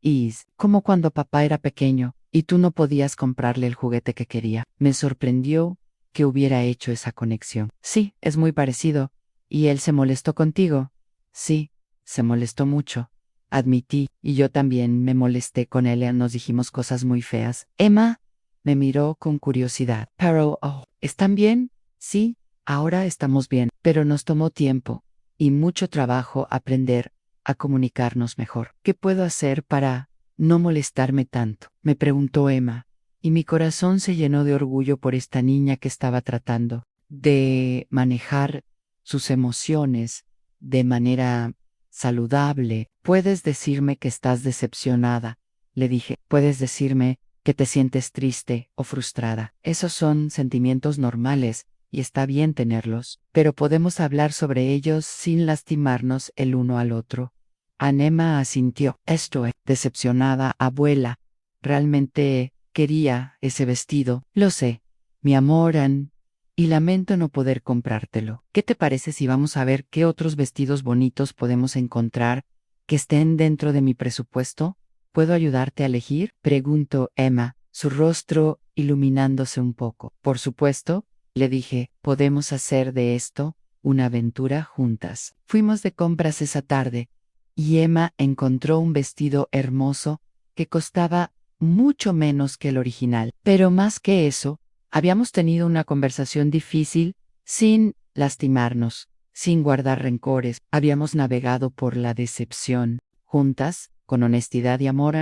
Speaker 1: Como cuando papá era pequeño y tú no podías comprarle el juguete que quería. Me sorprendió que hubiera hecho esa conexión. Sí, es muy parecido. ¿Y él se molestó contigo? Sí, se molestó mucho. Admití, y yo también me molesté con él. Nos dijimos cosas muy feas. Emma me miró con curiosidad. Pero, ¿están bien? Sí, ahora estamos bien. Pero nos tomó tiempo y mucho trabajo aprender a comunicarnos mejor. ¿Qué puedo hacer para no molestarme tanto?, me preguntó Emma, y mi corazón se llenó de orgullo por esta niña que estaba tratando de manejar sus emociones de manera saludable. Puedes decirme que estás decepcionada, le dije. Puedes decirme que te sientes triste o frustrada. Esos son sentimientos normales y está bien tenerlos, pero podemos hablar sobre ellos sin lastimarnos el uno al otro. Emma asintió. Estoy decepcionada, abuela. Realmente quería ese vestido. Lo sé, mi amor, Ann, y lamento no poder comprártelo. ¿Qué te parece si vamos a ver qué otros vestidos bonitos podemos encontrar que estén dentro de mi presupuesto? ¿Puedo ayudarte a elegir?, preguntó Emma, su rostro iluminándose un poco. Por supuesto, le dije, podemos hacer de esto una aventura juntas. Fuimos de compras esa tarde, y Emma encontró un vestido hermoso que costaba mucho menos que el original. Pero más que eso, habíamos tenido una conversación difícil, sin lastimarnos, sin guardar rencores. Habíamos navegado por la decepción, juntas, con honestidad y amor.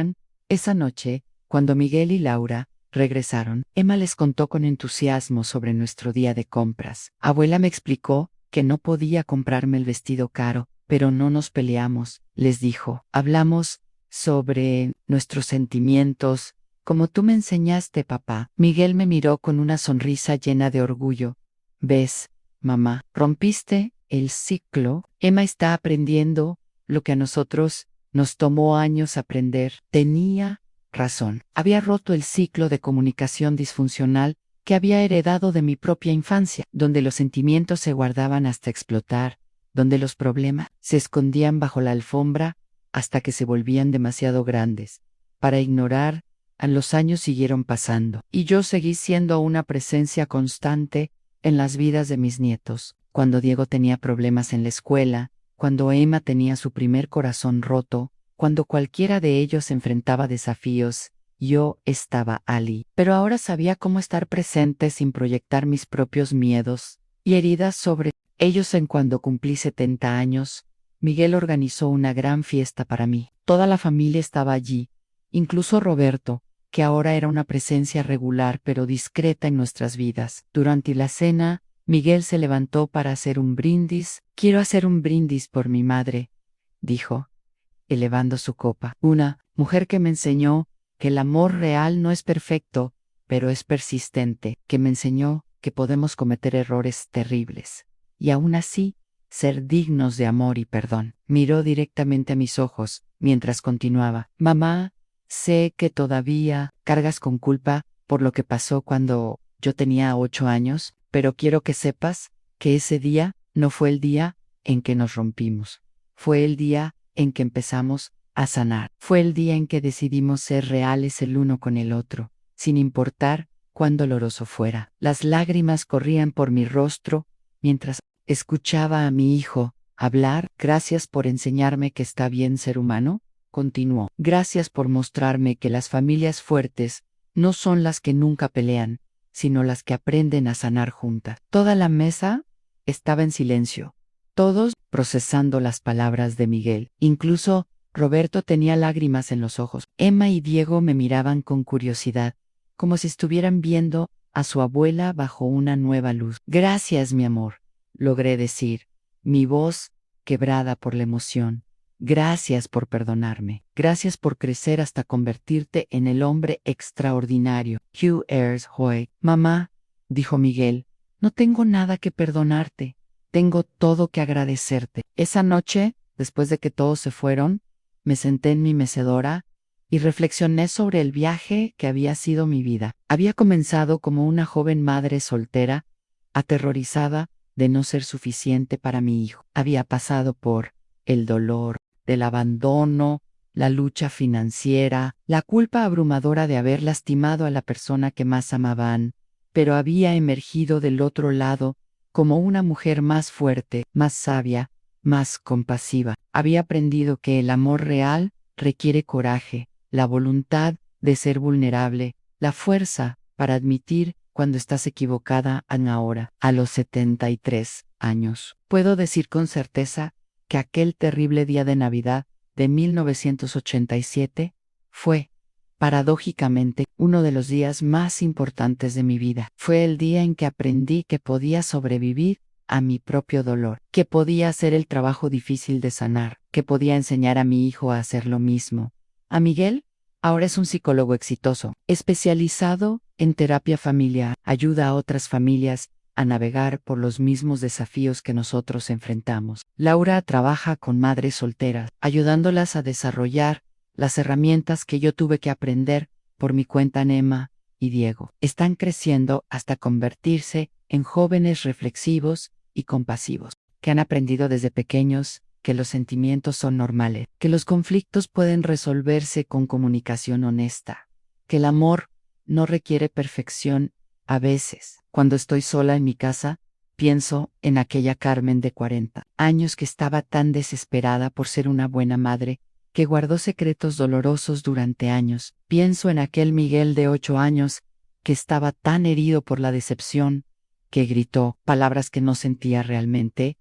Speaker 1: Esa noche, cuando Miguel y Laura regresaron, Emma les contó con entusiasmo sobre nuestro día de compras. Abuela me explicó que no podía comprarme el vestido caro, pero no nos peleamos, les dijo. Hablamos sobre nuestros sentimientos, como tú me enseñaste, papá. Miguel me miró con una sonrisa llena de orgullo. ¿Ves, mamá? Rompiste el ciclo. Emma está aprendiendo lo que a nosotros nos tomó años aprender. Tenía razón. Había roto el ciclo de comunicación disfuncional que había heredado de mi propia infancia, donde los sentimientos se guardaban hasta explotar, donde los problemas se escondían bajo la alfombra hasta que se volvían demasiado grandes para ignorar. Los años siguieron pasando, y yo seguí siendo una presencia constante en las vidas de mis nietos. Cuando Diego tenía problemas en la escuela, cuando Emma tenía su primer corazón roto, cuando cualquiera de ellos enfrentaba desafíos, yo estaba allí. Pero ahora sabía cómo estar presente sin proyectar mis propios miedos y heridas sobre ellos. En cuando cumplí 70 años, Miguel organizó una gran fiesta para mí. Toda la familia estaba allí, incluso Roberto, que ahora era una presencia regular pero discreta en nuestras vidas. Durante la cena, Miguel se levantó para hacer un brindis. Quiero hacer un brindis por mi madre, dijo, elevando su copa. Una mujer que me enseñó que el amor real no es perfecto, pero es persistente, que me enseñó que podemos cometer errores terribles y aún así ser dignos de amor y perdón. Miró directamente a mis ojos mientras continuaba. Mamá, sé que todavía cargas con culpa por lo que pasó cuando yo tenía 8 años, pero quiero que sepas que ese día no fue el día en que nos rompimos. Fue el día en que empezamos a sanar. Fue el día en que decidimos ser reales el uno con el otro, sin importar cuán doloroso fuera. Las lágrimas corrían por mi rostro mientras escuchaba a mi hijo hablar. Gracias por enseñarme que está bien ser humano, continuó. Gracias por mostrarme que las familias fuertes no son las que nunca pelean, sino las que aprenden a sanar juntas. Toda la mesa estaba en silencio, todos procesando las palabras de Miguel. Incluso Roberto tenía lágrimas en los ojos. Emma y Diego me miraban con curiosidad, como si estuvieran viendo a su abuela bajo una nueva luz. Gracias, mi amor, logré decir, mi voz quebrada por la emoción. Gracias por perdonarme. Gracias por crecer hasta convertirte en el hombre extraordinario. Hugh Ayres Hoy. Mamá, dijo Miguel, no tengo nada que perdonarte. Tengo todo que agradecerte. Esa noche, después de que todos se fueron, me senté en mi mecedora y reflexioné sobre el viaje que había sido mi vida. Había comenzado como una joven madre soltera, aterrorizada de no ser suficiente para mi hijo. Había pasado por el dolor del abandono, la lucha financiera, la culpa abrumadora de haber lastimado a la persona que más amaban, pero había emergido del otro lado como una mujer más fuerte, más sabia, más compasiva. Había aprendido que el amor real requiere coraje, la voluntad de ser vulnerable, la fuerza para admitir cuando estás equivocada ahora, a los 73 años. Puedo decir con certeza que aquel terrible día de Navidad de 1987 fue, paradójicamente, uno de los días más importantes de mi vida. Fue el día en que aprendí que podía sobrevivir a mi propio dolor, que podía hacer el trabajo difícil de sanar, que podía enseñar a mi hijo a hacer lo mismo. A Miguel, ahora es un psicólogo exitoso, especializado en terapia familiar, ayuda a otras familias a navegar por los mismos desafíos que nosotros enfrentamos. Laura trabaja con madres solteras, ayudándolas a desarrollar las herramientas que yo tuve que aprender por mi cuenta en Emma y Diego. Están creciendo hasta convertirse en jóvenes reflexivos y compasivos, que han aprendido desde pequeños que los sentimientos son normales, que los conflictos pueden resolverse con comunicación honesta, que el amor no requiere perfección a veces. Cuando estoy sola en mi casa, pienso en aquella Carmen de 40 años que estaba tan desesperada por ser una buena madre, que guardó secretos dolorosos durante años. Pienso en aquel Miguel de 8 años, que estaba tan herido por la decepción, que gritó palabras que no sentía realmente,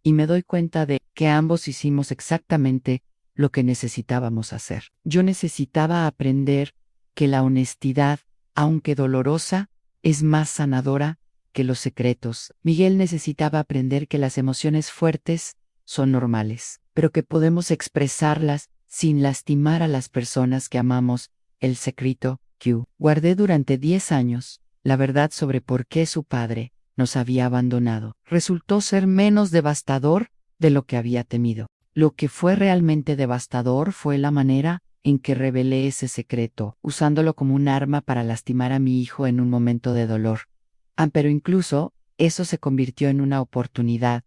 Speaker 1: y me doy cuenta de que ambos hicimos exactamente lo que necesitábamos hacer. Yo necesitaba aprender que la honestidad, aunque dolorosa, es más sanadora que los secretos. Miguel necesitaba aprender que las emociones fuertes son normales, pero que podemos expresarlas sin lastimar a las personas que amamos. El secreto que guardé durante 10 años, la verdad sobre por qué su padre nos había abandonado, resultó ser menos devastador de lo que había temido. Lo que fue realmente devastador fue la manera en que revelé ese secreto, usándolo como un arma para lastimar a mi hijo en un momento de dolor. Pero incluso eso se convirtió en una oportunidad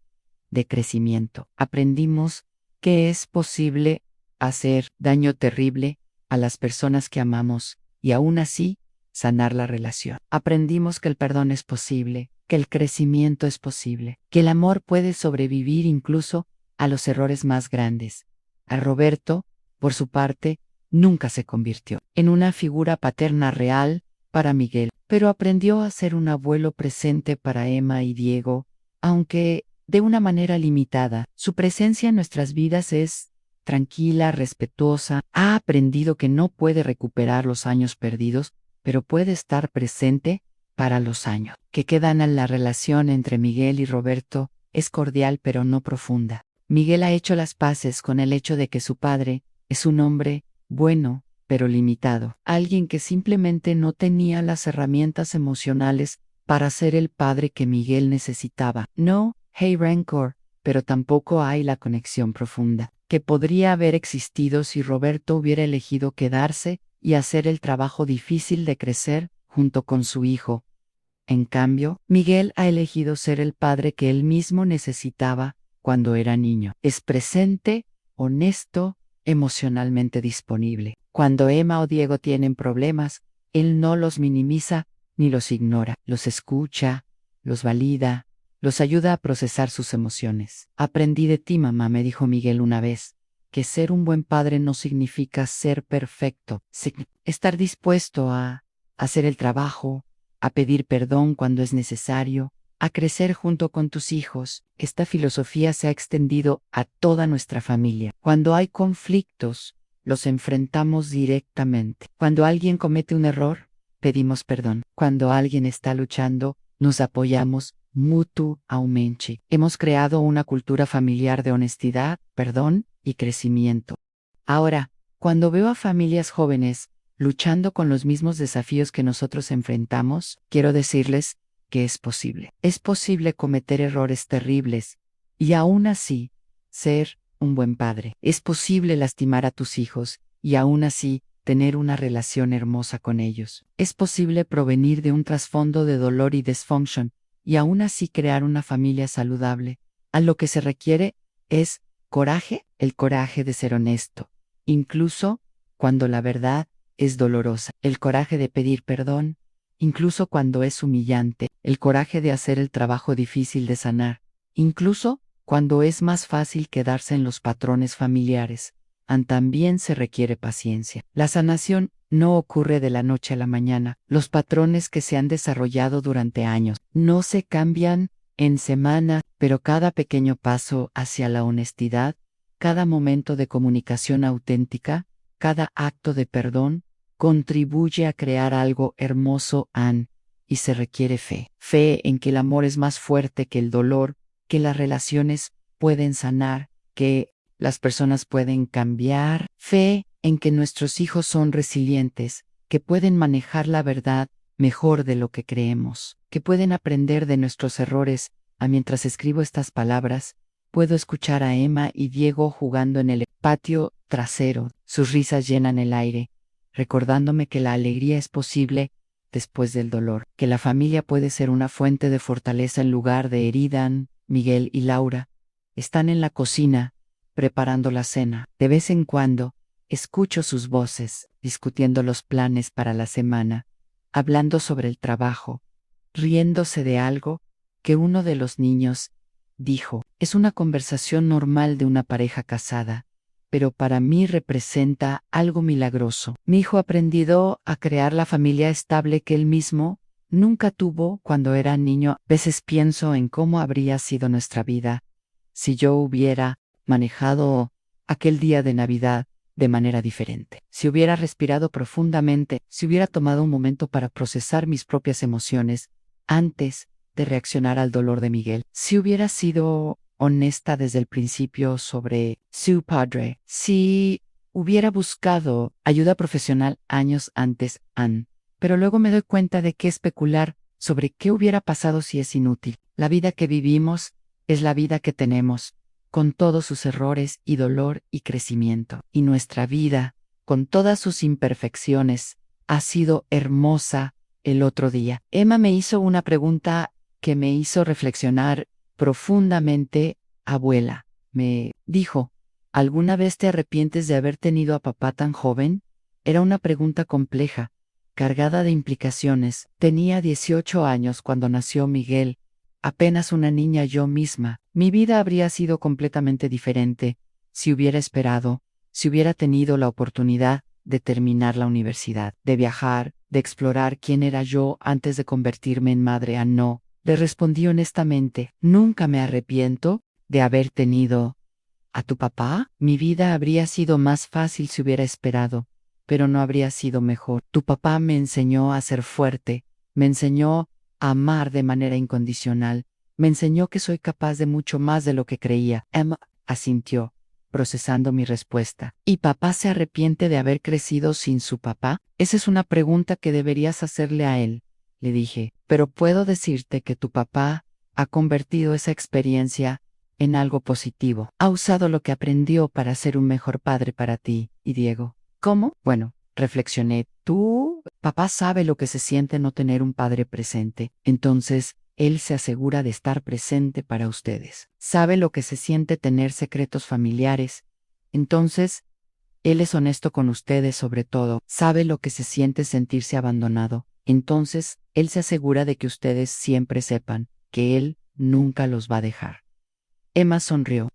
Speaker 1: de crecimiento. Aprendimos que es posible hacer daño terrible a las personas que amamos y aún así sanar la relación. Aprendimos que el perdón es posible, que el crecimiento es posible, que el amor puede sobrevivir incluso a los errores más grandes. A Roberto, por su parte, nunca se convirtió en una figura paterna real para Miguel, pero aprendió a ser un abuelo presente para Emma y Diego, aunque de una manera limitada. Su presencia en nuestras vidas es tranquila, respetuosa. Ha aprendido que no puede recuperar los años perdidos, pero puede estar presente para los años que quedan. En la relación entre Miguel y Roberto es cordial pero no profunda. Miguel ha hecho las paces con el hecho de que su padre es un hombre bueno, pero limitado, alguien que simplemente no tenía las herramientas emocionales para ser el padre que Miguel necesitaba. No hay rencor, pero tampoco hay la conexión profunda que podría haber existido si Roberto hubiera elegido quedarse y hacer el trabajo difícil de crecer junto con su hijo. En cambio, Miguel ha elegido ser el padre que él mismo necesitaba cuando era niño. Es presente, honesto, emocionalmente disponible. Cuando Emma o Diego tienen problemas, él no los minimiza ni los ignora. Los escucha, los valida, los ayuda a procesar sus emociones. Aprendí de ti, mamá, me dijo Miguel una vez, que ser un buen padre no significa ser perfecto. Estar dispuesto a hacer el trabajo, a pedir perdón cuando es necesario, a crecer junto con tus hijos. Esta filosofía se ha extendido a toda nuestra familia. Cuando hay conflictos, los enfrentamos directamente. Cuando alguien comete un error, pedimos perdón. Cuando alguien está luchando, nos apoyamos mutuamente. Hemos creado una cultura familiar de honestidad, perdón y crecimiento. Ahora, cuando veo a familias jóvenes luchando con los mismos desafíos que nosotros enfrentamos, quiero decirles que es posible. Es posible cometer errores terribles y aún así ser un buen padre. Es posible lastimar a tus hijos y aún así tener una relación hermosa con ellos. Es posible provenir de un trasfondo de dolor y dysfunction, y aún así crear una familia saludable. A lo que se requiere es coraje, el coraje de ser honesto, incluso cuando la verdad es dolorosa, el coraje de pedir perdón, incluso cuando es humillante, el coraje de hacer el trabajo difícil de sanar, incluso cuando es más fácil quedarse en los patrones familiares. También se requiere paciencia. La sanación no ocurre de la noche a la mañana. Los patrones que se han desarrollado durante años no se cambian en semana, pero cada pequeño paso hacia la honestidad, cada momento de comunicación auténtica, cada acto de perdón, contribuye a crear algo hermoso, y se requiere fe. Fe en que el amor es más fuerte que el dolor, que las relaciones pueden sanar, que las personas pueden cambiar. Fe en que nuestros hijos son resilientes, que pueden manejar la verdad mejor de lo que creemos, que pueden aprender de nuestros errores. Mientras escribo estas palabras, puedo escuchar a Emma y Diego jugando en el patio trasero. Sus risas llenan el aire, recordándome que la alegría es posible después del dolor, que la familia puede ser una fuente de fortaleza en lugar de herida. Miguel y Laura están en la cocina, preparando la cena. De vez en cuando, escucho sus voces, discutiendo los planes para la semana, hablando sobre el trabajo, riéndose de algo que uno de los niños dijo. Es una conversación normal de una pareja casada, pero para mí representa algo milagroso. Mi hijo ha aprendido a crear la familia estable que él mismo nunca tuvo cuando era niño. A veces pienso en cómo habría sido nuestra vida si yo hubiera manejado aquel día de Navidad de manera diferente. Si hubiera respirado profundamente, si hubiera tomado un momento para procesar mis propias emociones antes de reaccionar al dolor de Miguel. Si hubiera sido honesta desde el principio sobre su padre. Si hubiera buscado ayuda profesional años antes. Pero luego me doy cuenta de que especular sobre qué hubiera pasado si es inútil. La vida que vivimos es la vida que tenemos, con todos sus errores y dolor y crecimiento. Y nuestra vida, con todas sus imperfecciones, ha sido hermosa. El otro día, Emma me hizo una pregunta que me hizo reflexionar profundamente. Abuela, me dijo, ¿alguna vez te arrepientes de haber tenido a papá tan joven? Era una pregunta compleja, cargada de implicaciones. Tenía 18 años cuando nació Miguel, apenas una niña yo misma. Mi vida habría sido completamente diferente si hubiera esperado, si hubiera tenido la oportunidad de terminar la universidad, de viajar, de explorar quién era yo antes de convertirme en madre. No, le respondí honestamente, nunca me arrepiento de haber tenido a tu papá. Mi vida habría sido más fácil si hubiera esperado, pero no habría sido mejor. Tu papá me enseñó a ser fuerte, me enseñó a amar de manera incondicional, me enseñó que soy capaz de mucho más de lo que creía. Emma asintió, procesando mi respuesta. ¿Y papá se arrepiente de haber crecido sin su papá? Esa es una pregunta que deberías hacerle a él, le dije. Pero puedo decirte que tu papá ha convertido esa experiencia en algo positivo. Ha usado lo que aprendió para ser un mejor padre para ti y Diego. ¿Cómo? Bueno, reflexioné. Papá sabe lo que se siente no tener un padre presente. Entonces, él se asegura de estar presente para ustedes. Sabe lo que se siente tener secretos familiares. Entonces, él es honesto con ustedes sobre todo. Sabe lo que se siente sentirse abandonado. Entonces, él se asegura de que ustedes siempre sepan que él nunca los va a dejar. Emma sonrió.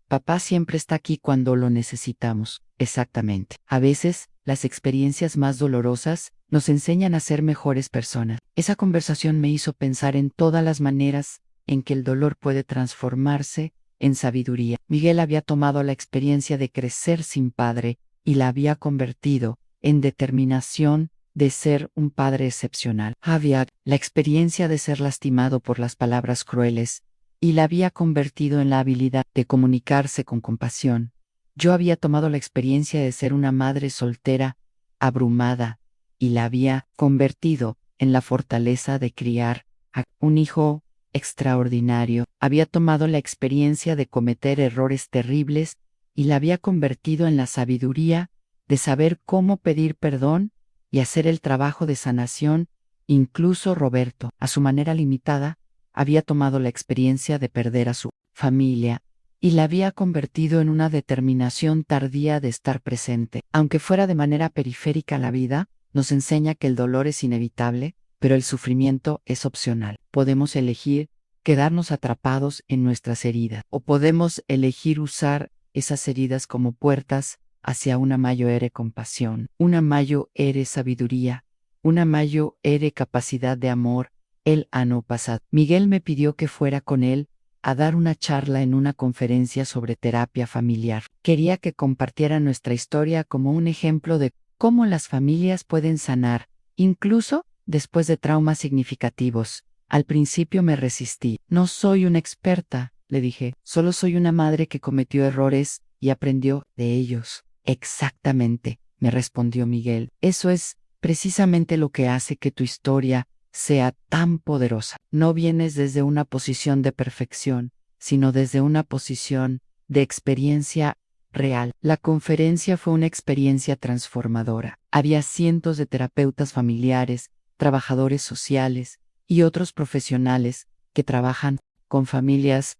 Speaker 1: Papá siempre está aquí cuando lo necesitamos. Exactamente. A veces, las experiencias más dolorosas nos enseñan a ser mejores personas. Esa conversación me hizo pensar en todas las maneras en que el dolor puede transformarse en sabiduría. Miguel había tomado la experiencia de crecer sin padre y la había convertido en determinación de ser un padre excepcional. Había la experiencia de ser lastimado por las palabras crueles y la había convertido en la habilidad de comunicarse con compasión. Yo había tomado la experiencia de ser una madre soltera, abrumada, y la había convertido en la fortaleza de criar a un hijo extraordinario. Había tomado la experiencia de cometer errores terribles y la había convertido en la sabiduría de saber cómo pedir perdón y hacer el trabajo de sanación. Incluso Roberto, a su manera limitada, había tomado la experiencia de perder a su familia y la había convertido en una determinación tardía de estar presente. Aunque fuera de manera periférica, la vida nos enseña que el dolor es inevitable, pero el sufrimiento es opcional. Podemos elegir quedarnos atrapados en nuestras heridas, o podemos elegir usar esas heridas como puertas hacia una mayor compasión, una mayor sabiduría, una mayor capacidad de amor. El año pasado, Miguel me pidió que fuera con él a dar una charla en una conferencia sobre terapia familiar. Quería que compartiera nuestra historia como un ejemplo de cómo las familias pueden sanar, incluso después de traumas significativos. Al principio me resistí. No soy una experta, le dije, solo soy una madre que cometió errores y aprendió de ellos. Exactamente, me respondió Miguel. Eso es precisamente lo que hace que tu historia sea tan poderosa. No vienes desde una posición de perfección, sino desde una posición de experiencia real. La conferencia fue una experiencia transformadora. Había cientos de terapeutas familiares, trabajadores sociales y otros profesionales que trabajan con familias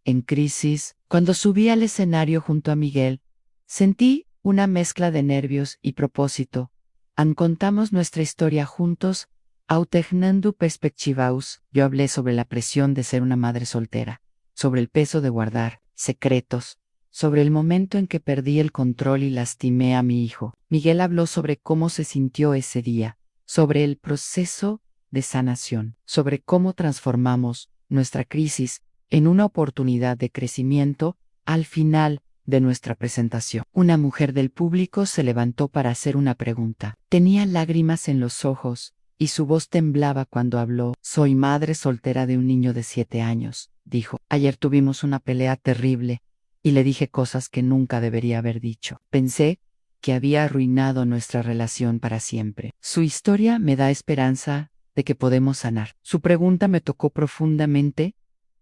Speaker 1: en crisis. Cuando subí al escenario junto a Miguel, sentí una mezcla de nervios y propósito. Contamos nuestra historia juntos, autegnando perspectivas. Yo hablé sobre la presión de ser una madre soltera, sobre el peso de guardar secretos, sobre el momento en que perdí el control y lastimé a mi hijo. Miguel habló sobre cómo se sintió ese día, sobre el proceso de sanación, sobre cómo transformamos nuestra crisis en una oportunidad de crecimiento. Al final de nuestra presentación, una mujer del público se levantó para hacer una pregunta. Tenía lágrimas en los ojos y su voz temblaba cuando habló. Soy madre soltera de un niño de 7 años, dijo. Ayer tuvimos una pelea terrible y le dije cosas que nunca debería haber dicho. Pensé que había arruinado nuestra relación para siempre. Su historia me da esperanza de que podemos sanar. Su pregunta me tocó profundamente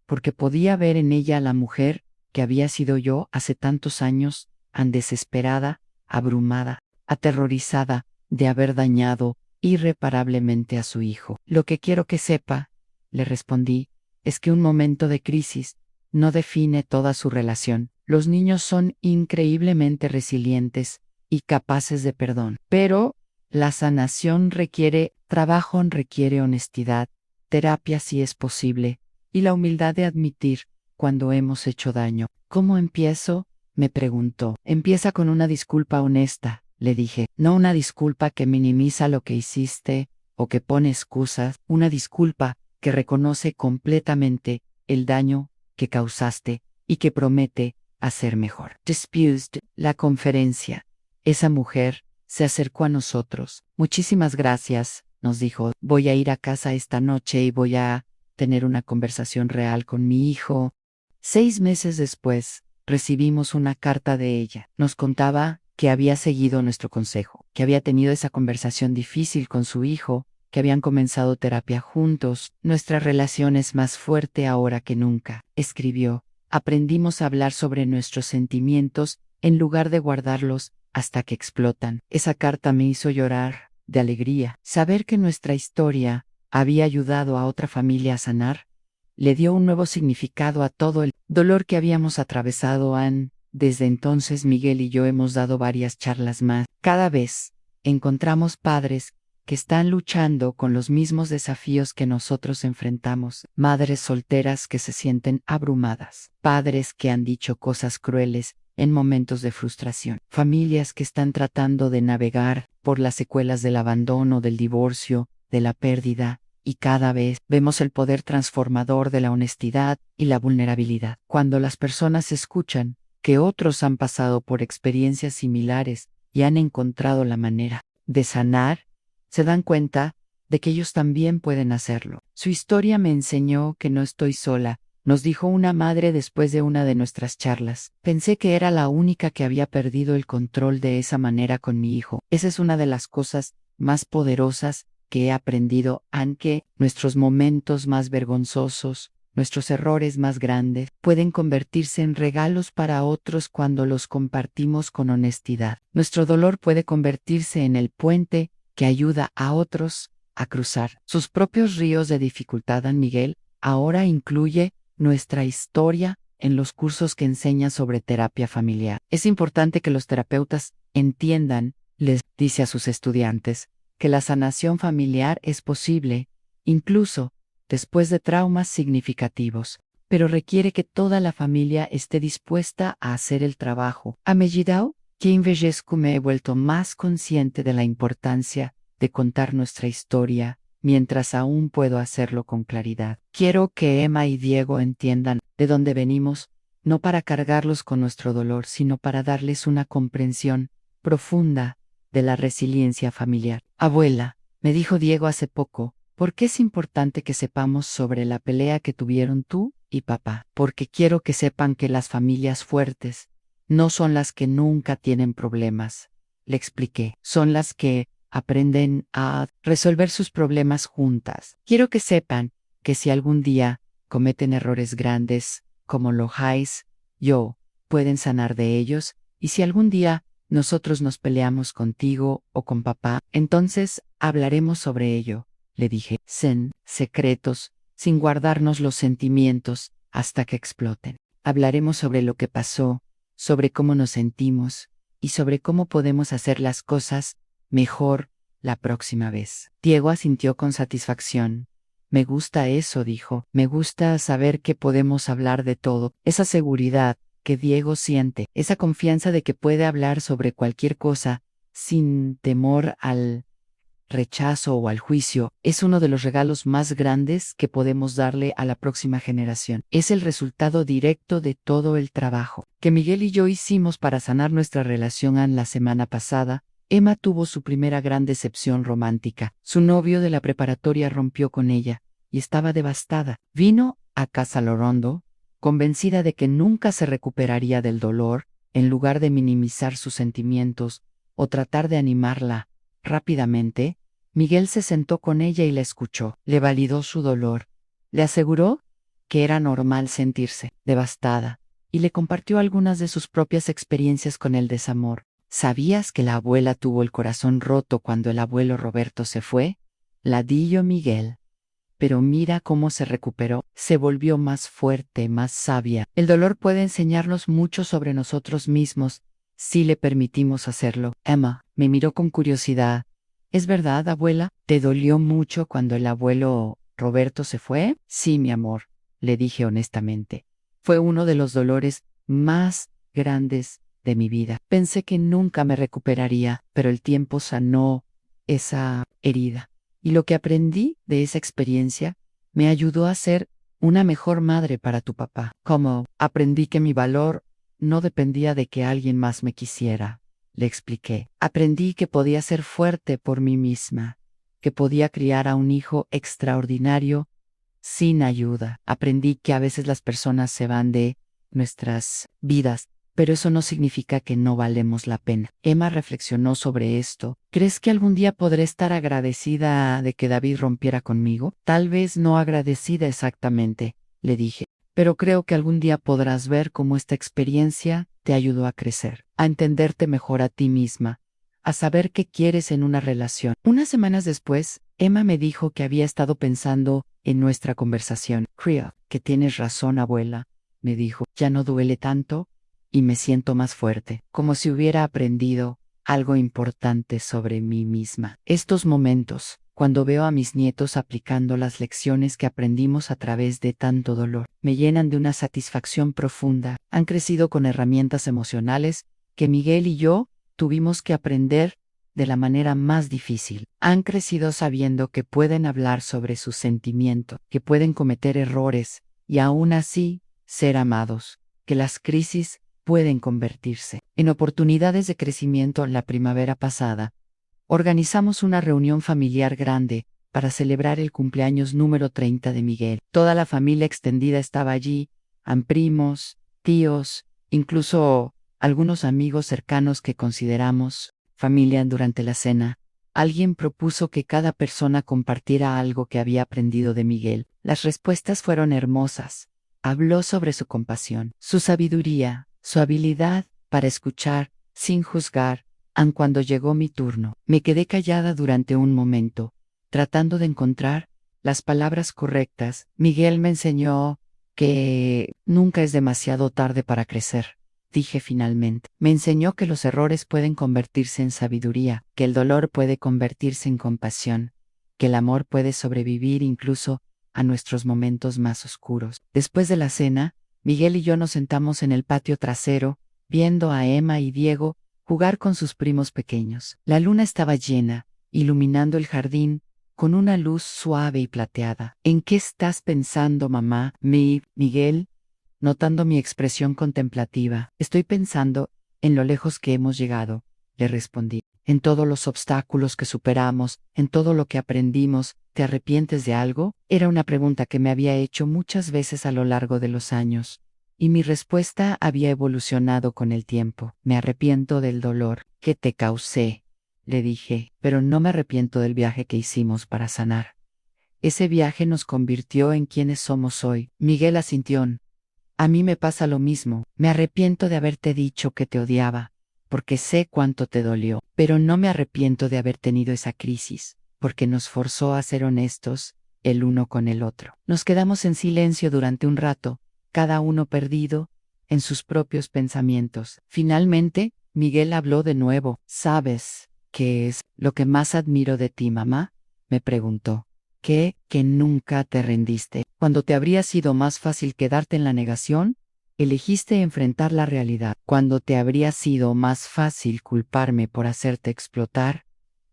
Speaker 1: porque podía ver en ella a la mujer que había sido yo hace tantos años, desesperada, abrumada, aterrorizada de haber dañado irreparablemente a su hijo. Lo que quiero que sepa, le respondí, es que un momento de crisis no define toda su relación. Los niños son increíblemente resilientes y capaces de perdón, pero la sanación requiere trabajo, requiere honestidad, terapia si es posible, y la humildad de admitir cuando hemos hecho daño. ¿Cómo empiezo?, me preguntó. Empieza con una disculpa honesta, le dije, no una disculpa que minimiza lo que hiciste o que pone excusas, una disculpa que reconoce completamente el daño que causaste y que promete hacer mejor. Después de la conferencia, esa mujer se acercó a nosotros. Muchísimas gracias, nos dijo. Voy a ir a casa esta noche y voy a tener una conversación real con mi hijo. 6 meses después, recibimos una carta de ella. Nos contaba que había seguido nuestro consejo, que había tenido esa conversación difícil con su hijo, que habían comenzado terapia juntos. Nuestra relación es más fuerte ahora que nunca, escribió. Aprendimos a hablar sobre nuestros sentimientos en lugar de guardarlos hasta que explotan. Esa carta me hizo llorar de alegría. Saber que nuestra historia había ayudado a otra familia a sanar le dio un nuevo significado a todo el dolor que habíamos atravesado. Desde entonces Miguel y yo hemos dado varias charlas más. Cada vez encontramos padres que están luchando con los mismos desafíos que nosotros enfrentamos, madres solteras que se sienten abrumadas, padres que han dicho cosas crueles en momentos de frustración, familias que están tratando de navegar por las secuelas del abandono, del divorcio, de la pérdida, y cada vez vemos el poder transformador de la honestidad y la vulnerabilidad. Cuando las personas escuchan que otros han pasado por experiencias similares y han encontrado la manera de sanar, se dan cuenta de que ellos también pueden hacerlo. Su historia me enseñó que no estoy sola, nos dijo una madre después de una de nuestras charlas. Pensé que era la única que había perdido el control de esa manera con mi hijo. Esa es una de las cosas más poderosas que he aprendido, aunque nuestros momentos más vergonzosos Nuestros errores más grandes pueden convertirse en regalos para otros cuando los compartimos con honestidad. Nuestro dolor puede convertirse en el puente que ayuda a otros a cruzar sus propios ríos de dificultad. San Miguel ahora incluye nuestra historia en los cursos que enseña sobre terapia familiar. Es importante que los terapeutas entiendan, les dice a sus estudiantes, que la sanación familiar es posible, incluso después de traumas significativos, pero requiere que toda la familia esté dispuesta a hacer el trabajo. A medida que envejezco me he vuelto más consciente de la importancia de contar nuestra historia, mientras aún puedo hacerlo con claridad. Quiero que Emma y Diego entiendan de dónde venimos, no para cargarlos con nuestro dolor, sino para darles una comprensión profunda de la resiliencia familiar. Abuela, me dijo Diego hace poco, ¿por qué es importante que sepamos sobre la pelea que tuvieron tú y papá? Porque quiero que sepan que las familias fuertes no son las que nunca tienen problemas. Le expliqué, son las que aprenden a resolver sus problemas juntas. Quiero que sepan que si algún día cometen errores grandes, como lo Hais, yo, pueden sanar de ellos, y si algún día nosotros nos peleamos contigo o con papá, entonces hablaremos sobre ello, le dije, sin secretos, sin guardarnos los sentimientos hasta que exploten. Hablaremos sobre lo que pasó, sobre cómo nos sentimos y sobre cómo podemos hacer las cosas mejor la próxima vez. Diego asintió con satisfacción. Me gusta eso, dijo. Me gusta saber que podemos hablar de todo. Esa seguridad que Diego siente, esa confianza de que puede hablar sobre cualquier cosa sin temor al rechazo o al juicio, es uno de los regalos más grandes que podemos darle a la próxima generación. Es el resultado directo de todo el trabajo que Miguel y yo hicimos para sanar nuestra relación. En la semana pasada, Emma tuvo su primera gran decepción romántica. Su novio de la preparatoria rompió con ella y estaba devastada. Vino a Casa Lorondo, convencida de que nunca se recuperaría del dolor, en lugar de minimizar sus sentimientos o tratar de animarla. Rápidamente, Miguel se sentó con ella y la escuchó. Le validó su dolor. Le aseguró que era normal sentirse devastada y le compartió algunas de sus propias experiencias con el desamor. ¿Sabías que la abuela tuvo el corazón roto cuando el abuelo Roberto se fue? Ladillo Miguel. Pero mira cómo se recuperó, se volvió más fuerte, más sabia. El dolor puede enseñarnos mucho sobre nosotros mismos, si le permitimos hacerlo. Emma me miró con curiosidad. ¿Es verdad, abuela? ¿Te dolió mucho cuando el abuelo Roberto se fue? Sí, mi amor, le dije honestamente. Fue uno de los dolores más grandes de mi vida. Pensé que nunca me recuperaría, pero el tiempo sanó esa herida. Y lo que aprendí de esa experiencia me ayudó a ser una mejor madre para tu papá. Como aprendí que mi valor no dependía de que alguien más me quisiera, le expliqué. Aprendí que podía ser fuerte por mí misma, que podía criar a un hijo extraordinario sin ayuda. Aprendí que a veces las personas se van de nuestras vidas, pero eso no significa que no valemos la pena. Emma reflexionó sobre esto. ¿Crees que algún día podré estar agradecida de que David rompiera conmigo? Tal vez no agradecida exactamente, le dije, pero creo que algún día podrás ver cómo esta experiencia te ayudó a crecer, a entenderte mejor a ti misma, a saber qué quieres en una relación. Unas semanas después, Emma me dijo que había estado pensando en nuestra conversación. Creo que tienes razón, abuela, me dijo. Ya no duele tanto y me siento más fuerte, como si hubiera aprendido algo importante sobre mí misma. Estos momentos, cuando veo a mis nietos aplicando las lecciones que aprendimos a través de tanto dolor, me llenan de una satisfacción profunda. Han crecido con herramientas emocionales que Miguel y yo tuvimos que aprender de la manera más difícil. Han crecido sabiendo que pueden hablar sobre sus sentimientos, que pueden cometer errores y aún así ser amados, que las crisis pueden convertirse en oportunidades de crecimiento. La primavera pasada, organizamos una reunión familiar grande para celebrar el cumpleaños número 30 de Miguel. Toda la familia extendida estaba allí, primos, tíos, incluso algunos amigos cercanos que consideramos familia. Durante la cena, Alguien propuso que cada persona compartiera algo que había aprendido de Miguel. Las respuestas fueron hermosas. Habló sobre su compasión, su sabiduría, su habilidad para escuchar sin juzgar. Aun cuando llegó mi turno, me quedé callada durante un momento, tratando de encontrar las palabras correctas. Miguel me enseñó que nunca es demasiado tarde para crecer, dije finalmente. Me enseñó que los errores pueden convertirse en sabiduría, que el dolor puede convertirse en compasión, que el amor puede sobrevivir incluso a nuestros momentos más oscuros. Después de la cena, Miguel y yo nos sentamos en el patio trasero, viendo a Emma y Diego jugar con sus primos pequeños. La luna estaba llena, iluminando el jardín con una luz suave y plateada. ¿En qué estás pensando, mamá? Miguel, notando mi expresión contemplativa. Estoy pensando en lo lejos que hemos llegado, le respondí. En todos los obstáculos que superamos, en todo lo que aprendimos. ¿Te arrepientes de algo? Era una pregunta que me había hecho muchas veces a lo largo de los años, y mi respuesta había evolucionado con el tiempo. Me arrepiento del dolor que te causé, le dije, pero no me arrepiento del viaje que hicimos para sanar. Ese viaje nos convirtió en quienes somos hoy. Miguel asintió. A mí me pasa lo mismo. Me arrepiento de haberte dicho que te odiaba, porque sé cuánto te dolió, pero no me arrepiento de haber tenido esa crisis, porque nos forzó a ser honestos el uno con el otro. Nos quedamos en silencio durante un rato, cada uno perdido en sus propios pensamientos. Finalmente, Miguel habló de nuevo. ¿Sabes qué es lo que más admiro de ti, mamá?, me preguntó. Que nunca te rendiste. Cuando te habría sido más fácil quedarte en la negación, elegiste enfrentar la realidad. Cuando te habría sido más fácil culparme por hacerte explotar,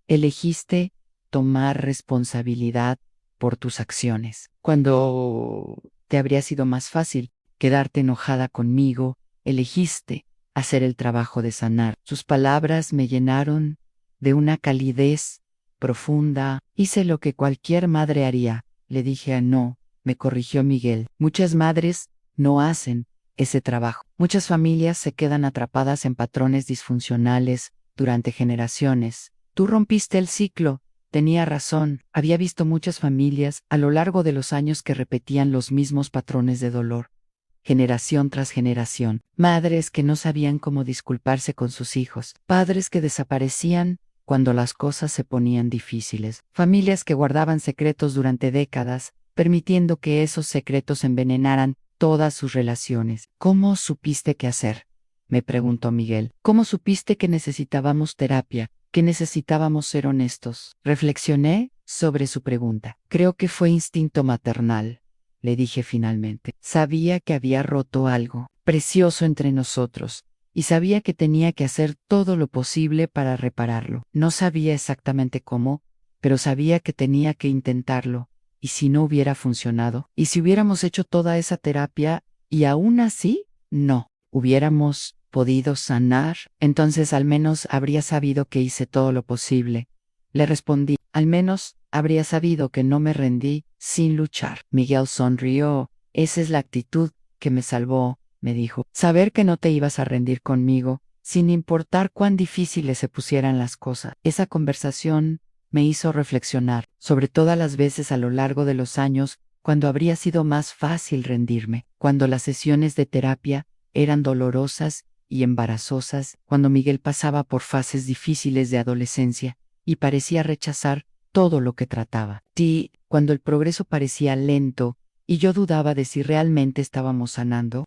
Speaker 1: elegiste tomar responsabilidad por tus acciones. Cuando te habría sido más fácil quedarte enojada conmigo, elegiste hacer el trabajo de sanar. Sus palabras me llenaron de una calidez profunda. Hice lo que cualquier madre haría, le dije. No, me corrigió Miguel. Muchas madres no hacen ese trabajo. Muchas familias se quedan atrapadas en patrones disfuncionales durante generaciones. Tú rompiste el ciclo. Tenía razón. Había visto muchas familias a lo largo de los años que repetían los mismos patrones de dolor, generación tras generación. Madres que no sabían cómo disculparse con sus hijos. Padres que desaparecían cuando las cosas se ponían difíciles. Familias que guardaban secretos durante décadas, permitiendo que esos secretos envenenaran todas sus relaciones. ¿Cómo supiste qué hacer?, me preguntó Miguel. ¿Cómo supiste que necesitábamos terapia, que necesitábamos ser honestos? Reflexioné sobre su pregunta. Creo que fue instinto maternal, le dije finalmente. Sabía que había roto algo precioso entre nosotros, y sabía que tenía que hacer todo lo posible para repararlo. No sabía exactamente cómo, pero sabía que tenía que intentarlo. ¿Y si no hubiera funcionado? ¿Y si hubiéramos hecho toda esa terapia y aún así no hubiéramos podido sanar? Entonces al menos habría sabido que hice todo lo posible, le respondí. Al menos habría sabido que no me rendí sin luchar. Miguel sonrió. Esa es la actitud que me salvó, me dijo. Saber que no te ibas a rendir conmigo, sin importar cuán difíciles se pusieran las cosas. Esa conversación me hizo reflexionar sobre todas las veces a lo largo de los años cuando habría sido más fácil rendirme, cuando las sesiones de terapia eran dolorosas y embarazosas, cuando Miguel pasaba por fases difíciles de adolescencia y parecía rechazar todo lo que trataba. Sí, cuando el progreso parecía lento y yo dudaba de si realmente estábamos sanando.